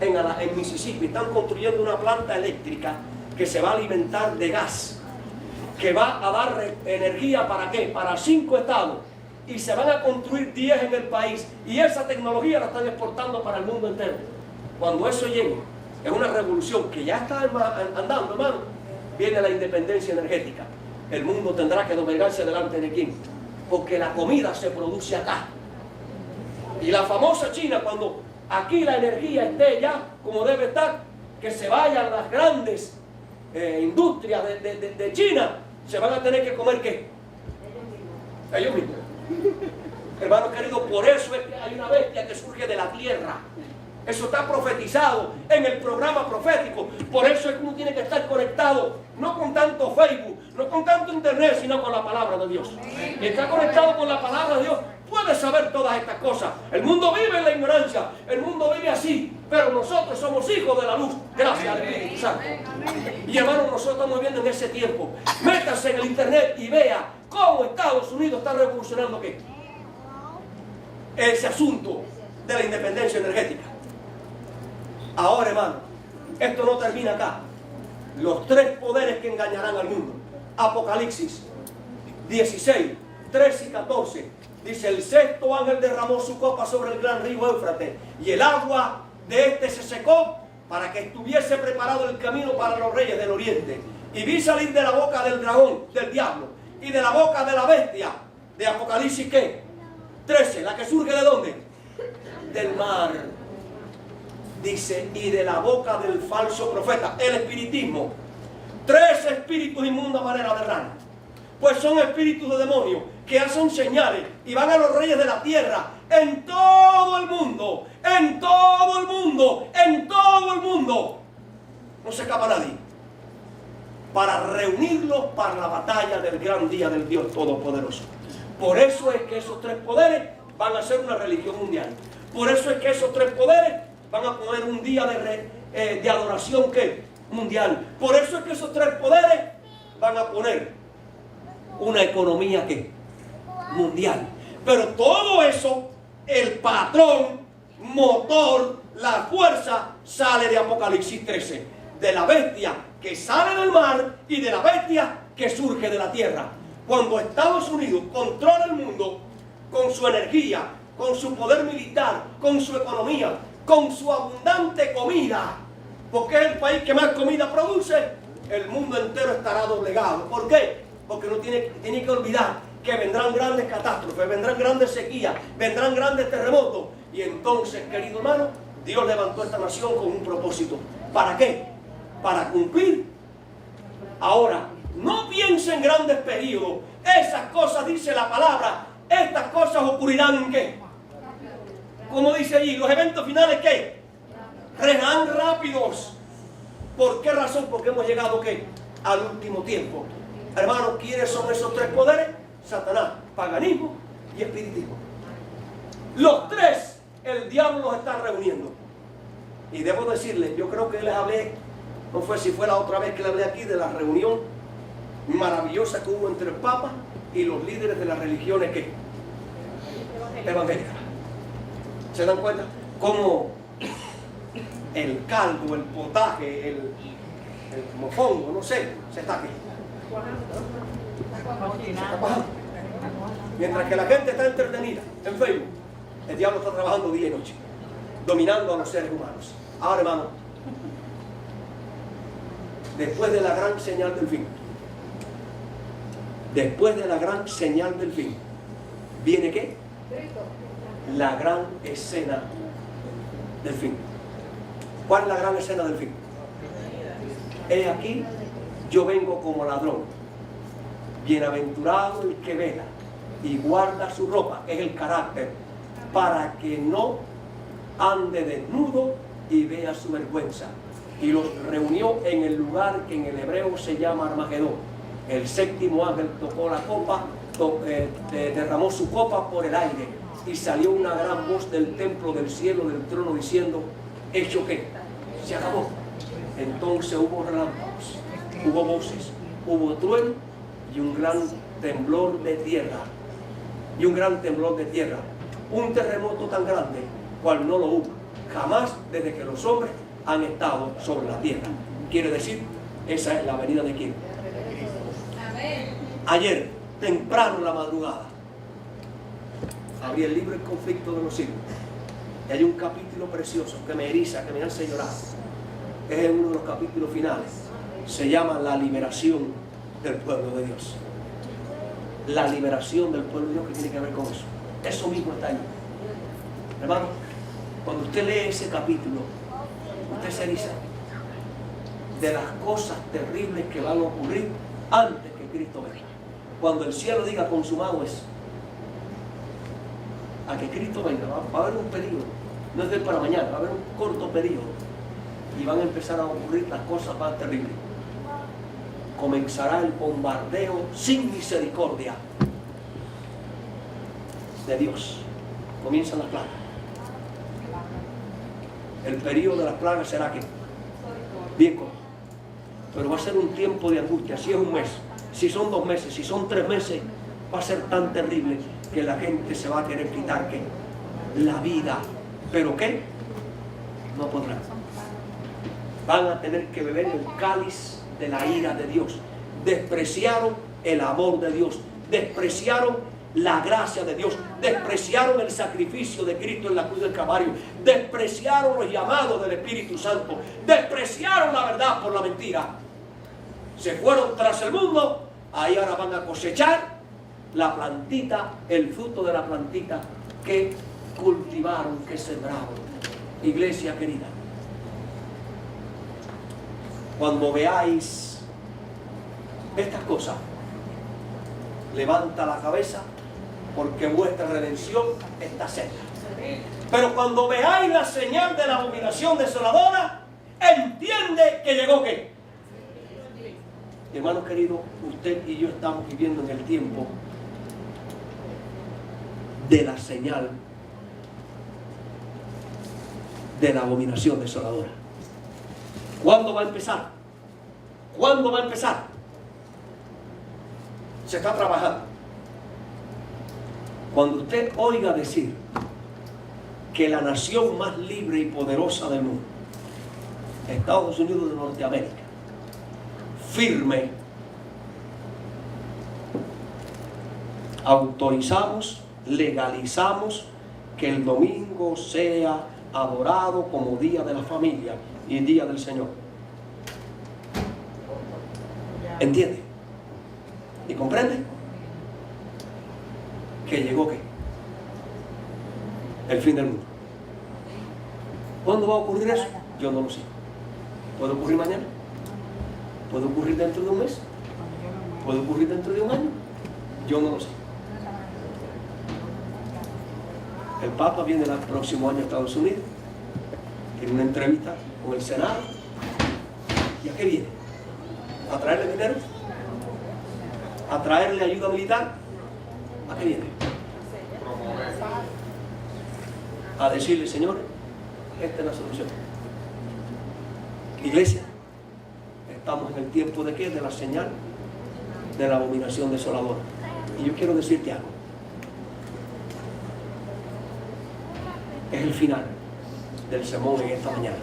en Mississippi, están construyendo una planta eléctrica que se va a alimentar de gas, que va a dar energía ¿para qué? Para 5 estados. Y se van a construir 10 en el país. Y esa tecnología la están exportando para el mundo entero. Cuando eso llegue, es una revolución que ya está andando, hermano. Viene la independencia energética. El mundo tendrá que doblegarse delante de quién. Porque la comida se produce acá. Y la famosa China, cuando aquí la energía esté ya como debe estar, que se vayan las grandes industrias de China, se van a tener que comer ¿qué? Ellos mismos. Hermano querido, por eso es que hay una bestia que surge de la tierra. Eso está profetizado en el programa profético. Por eso es que uno tiene que estar conectado, no con tanto Facebook, no con tanto internet, sino con la palabra de Dios. Y está conectado con la palabra de Dios, puede saber todas estas cosas. El mundo vive en la ignorancia, el mundo vive así, pero nosotros somos hijos de la luz, gracias al Espíritu Santo. Y hermano, nosotros estamos viviendo en ese tiempo. Métase en el internet y vea cómo Estados Unidos está revolucionando ¿qué? Ese asunto de la independencia energética. Ahora, hermano, esto no termina acá. Los 3 poderes que engañarán al mundo. Apocalipsis 16, 13 y 14. Dice, el 6º ángel derramó su copa sobre el gran río Éufrates, y el agua de este se secó para que estuviese preparado el camino para los reyes del oriente. Y vi salir de la boca del dragón, del diablo, y de la boca de la bestia, de Apocalipsis ¿qué? 13, la que surge ¿de dónde? Del mar. Dice, y de la boca del falso profeta, el espiritismo. 3 espíritus inmundos a manera de rana. Pues son espíritus de demonios que hacen señales y van a los reyes de la tierra en todo el mundo, en todo el mundo, en todo el mundo. No se escapa nadie. Para reunirlos para la batalla del gran día del Dios Todopoderoso. Por eso es que esos 3 poderes van a ser una religión mundial. Por eso es que esos 3 poderes van a poner un día de adoración ¿qué? Mundial. Por eso es que esos 3 poderes van a poner una economía ¿qué? Mundial. Pero todo eso, el patrón, motor, la fuerza, sale de Apocalipsis 13. De la bestia que sale del mar y de la bestia que surge de la tierra. Cuando Estados Unidos controla el mundo con su energía, con su poder militar, con su economía, con su abundante comida, porque es el país que más comida produce, el mundo entero estará doblegado. ¿Por qué? Porque no tiene que olvidar que vendrán grandes catástrofes, vendrán grandes sequías, vendrán grandes terremotos. Y entonces, querido hermano, Dios levantó esta nación con un propósito. ¿Para qué? Para cumplir. Ahora, no piensen en grandes periodos. Esas cosas, dice la palabra, estas cosas ocurrirán, ¿qué? Como dice allí, los eventos finales, ¿qué? Serán rápidos. ¿Por qué razón? Porque hemos llegado, ¿qué? Al último tiempo. Hermanos, ¿quiénes son esos tres poderes? Satanás, paganismo y espiritismo. Los tres, el diablo los está reuniendo. Y debo decirles, yo creo que les hablé, no fue si fue la otra vez que le hablé aquí, de la reunión maravillosa que hubo entre el Papa y los líderes de las religiones que evangélicas. ¿Se dan cuenta? Como el caldo, el potaje, el mofongo, no sé, se está aquí. Se está bajando. Mientras que la gente está entretenida en Facebook, el diablo está trabajando día y noche, dominando a los seres humanos. Ahora, hermano, después de la gran señal del fin, después de la gran señal del fin, ¿viene qué? La gran escena del fin. ¿Cuál es la gran escena del fin? He aquí, yo vengo como ladrón. Bienaventurado el que vela y guarda su ropa, es el carácter, para que no ande desnudo y vea su vergüenza. Y los reunió en el lugar que en el hebreo se llama Armagedón. El séptimo ángel tocó la copa, derramó su copa por el aire, y salió una gran voz del templo del cielo, del trono, diciendo: ¿hecho qué? Se acabó. Entonces hubo relámpagos, hubo voces, hubo trueno y un gran temblor de tierra. Y un gran temblor de tierra. Un terremoto tan grande cual no lo hubo jamás desde que los hombres han estado sobre la tierra. Quiere decir, esa es la venida de quién. Ayer, temprano en la madrugada, abrí el libro El conflicto de los siglos. Y hay un capítulo precioso que me eriza, que me hace llorar. Es uno de los capítulos finales. Se llama La liberación del pueblo de Dios. La liberación del pueblo de Dios, que tiene que ver con eso. Eso mismo está ahí. Hermano, cuando usted lee ese capítulo, usted se eriza de las cosas terribles que van a ocurrir antes que Cristo venga. Cuando el cielo diga consumado es, a que Cristo venga, va a haber un periodo, no es de para mañana, va a haber un corto periodo, y van a empezar a ocurrir las cosas más terribles. Comenzará el bombardeo sin misericordia de Dios. Comienzan las plagas. El periodo de las plagas será que bien corto, pero va a ser un tiempo de angustia. Si es un mes, si son 2 meses, si son 3 meses, va a ser tan terrible que la gente se va a querer quitar ¿qué? La vida. ¿Pero qué? No podrán. Van a tener que beber el cáliz de la ira de Dios. Despreciaron el amor de Dios, despreciaron la gracia de Dios, despreciaron el sacrificio de Cristo en la cruz del Calvario, despreciaron los llamados del Espíritu Santo, despreciaron la verdad por la mentira. Se fueron tras el mundo. Ahí ahora van a cosechar la plantita, el fruto de la plantita que cultivaron, que sembraron. Iglesia querida, cuando veáis estas cosas, levanta la cabeza, porque vuestra redención está cerca. Pero cuando veáis la señal de la abominación desoladora, entiende que llegó ¿qué? Hermanos queridos, usted y yo estamos viviendo en el tiempo de la señal de la abominación desoladora. ¿Cuándo va a empezar? ¿Cuándo va a empezar? Se está trabajando. Cuando usted oiga decir que la nación más libre y poderosa del mundo, Estados Unidos de Norteamérica, firme, autorizamos, legalizamos que el domingo sea adorado como día de la familia y día del Señor. ¿Entiende? ¿Y comprende? Que llegó ¿qué? El fin del mundo. ¿Cuándo va a ocurrir eso? Yo no lo sé. ¿Puede ocurrir mañana? ¿Puede ocurrir dentro de un mes? ¿Puede ocurrir dentro de un año? Yo no lo sé. El Papa viene el próximo año a Estados Unidos. Tiene una entrevista con el Senado. ¿Y a qué viene? ¿A traerle dinero? ¿A traerle ayuda militar? ¿A qué viene? A decirle, Señor, esta es la solución. Iglesia, estamos en el tiempo de ¿qué? De la señal de la abominación desoladora. Y yo quiero decirte algo. Es el final del sermón en esta mañana.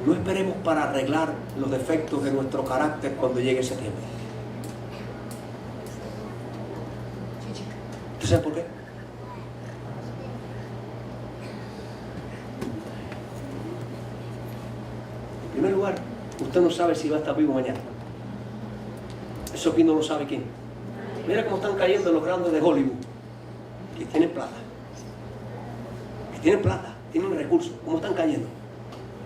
No esperemos para arreglar los defectos de nuestro carácter cuando llegue ese tiempo. ¿Usted sabe por qué? En primer lugar, usted no sabe si va a estar vivo mañana. Eso aquí no lo sabe quién. Mira cómo están cayendo los grandes de Hollywood, que tienen plata. Que tienen plata, tienen recursos. ¿Cómo están cayendo?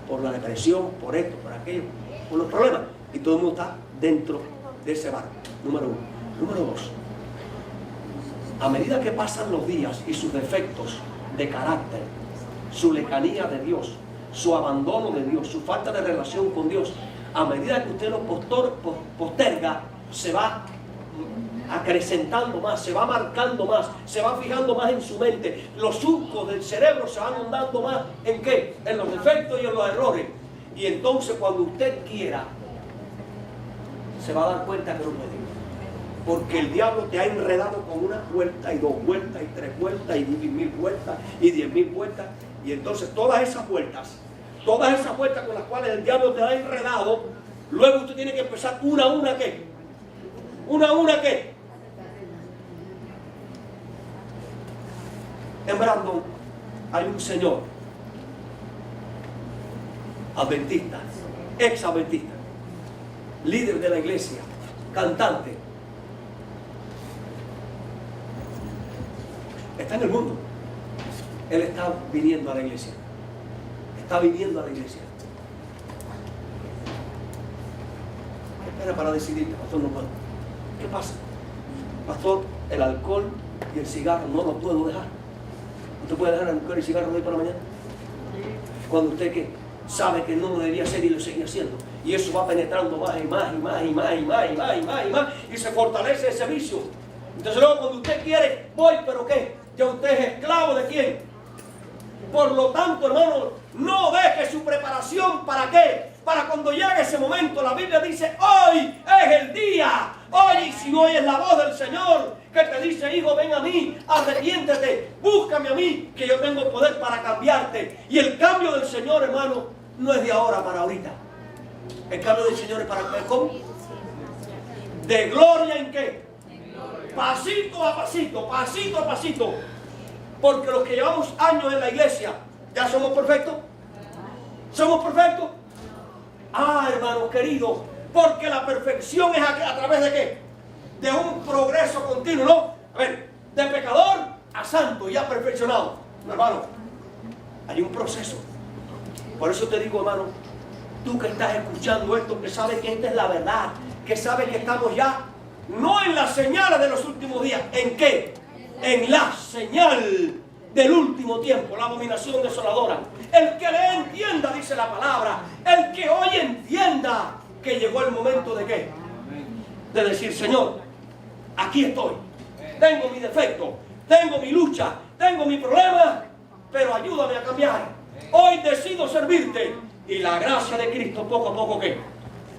Por la depresión, por esto, por aquello, por los problemas. Y todo el mundo está dentro de ese barco. Número uno. Número dos. A medida que pasan los días y sus defectos de carácter, su lejanía de Dios, su abandono de Dios, su falta de relación con Dios, a medida que usted lo posterga, se va acrecentando más, se va marcando más, se va fijando más en su mente. Los surcos del cerebro se van hundando más ¿en qué? En los defectos y en los errores. Y entonces cuando usted quiera, se va a dar cuenta que no puede. Porque el diablo te ha enredado con una vuelta y dos vueltas y tres vueltas y 10.000 vueltas y 10.000 vueltas. Y entonces todas esas vueltas con las cuales el diablo te ha enredado, luego usted tiene que empezar una a una ¿qué? Una a una ¿qué? En Brandon hay un señor adventista, ex adventista, líder de la iglesia, cantante. Está en el mundo. Él está viniendo a la iglesia. Está viniendo a la iglesia. Espera para decidir, pastor, no puedo. ¿Qué pasa? Pastor, el alcohol y el cigarro no lo puedo dejar. ¿Usted puede dejar el alcohol y el cigarro de hoy para mañana? Cuando usted que sabe que no lo debería hacer y lo sigue haciendo. Y eso va penetrando más y más y más y más y más y más y más y más y se fortalece ese vicio. Entonces luego cuando usted quiere, voy, pero ¿qué? Ya usted es esclavo de quién. Por lo tanto, hermano, no deje su preparación. ¿Para qué? Para cuando llegue ese momento. La Biblia dice, hoy es el día. Hoy, si oyes la voz del Señor que te dice, hijo, ven a mí, arrepiéntete, búscame a mí, que yo tengo poder para cambiarte. Y el cambio del Señor, hermano, no es de ahora para ahorita. El cambio del Señor es para ¿cómo? ¿De gloria en qué? Pasito a pasito, pasito a pasito. Porque los que llevamos años en la iglesia, ¿ya somos perfectos? ¿Somos perfectos? Ah, hermanos queridos, porque la perfección es a través de ¿qué? De un progreso continuo, ¿no? A ver, de pecador a santo, ya perfeccionado. Hermano, hay un proceso. Por eso te digo, hermano, tú que estás escuchando esto, que sabes que esta es la verdad, que sabes que estamos ya no en las señales de los últimos días. ¿En qué? En la señal del último tiempo, la abominación desoladora. El que le entienda, dice la palabra, el que hoy entienda que llegó el momento de qué? De decir, Señor, aquí estoy, tengo mi defecto, tengo mi lucha, tengo mi problema, pero ayúdame a cambiar. Hoy decido servirte y la gracia de Cristo poco a poco ¿qué?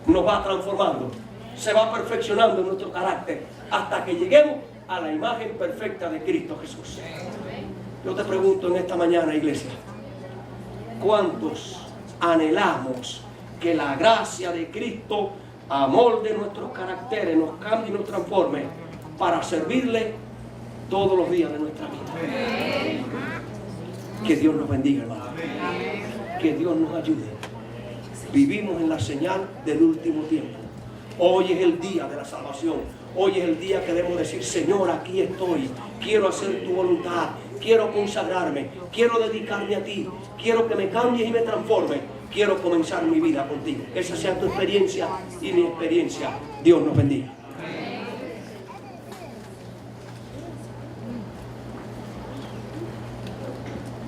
Nos va transformando, se va perfeccionando en nuestro carácter hasta que lleguemos a la imagen perfecta de Cristo Jesús. Yo te pregunto en esta mañana, iglesia, ¿cuántos anhelamos que la gracia de Cristo amolde nuestros caracteres, nos cambie y nos transforme para servirle todos los días de nuestra vida. Que Dios nos bendiga, hermano. Que Dios nos ayude. Vivimos en la señal del último tiempo. Hoy es el día de la salvación. Hoy es el día que debemos decir: Señor, aquí estoy. Quiero hacer tu voluntad. Quiero consagrarme. Quiero dedicarme a ti. Quiero que me cambies y me transformes. Quiero comenzar mi vida contigo. Esa sea tu experiencia y mi experiencia. Dios nos bendiga.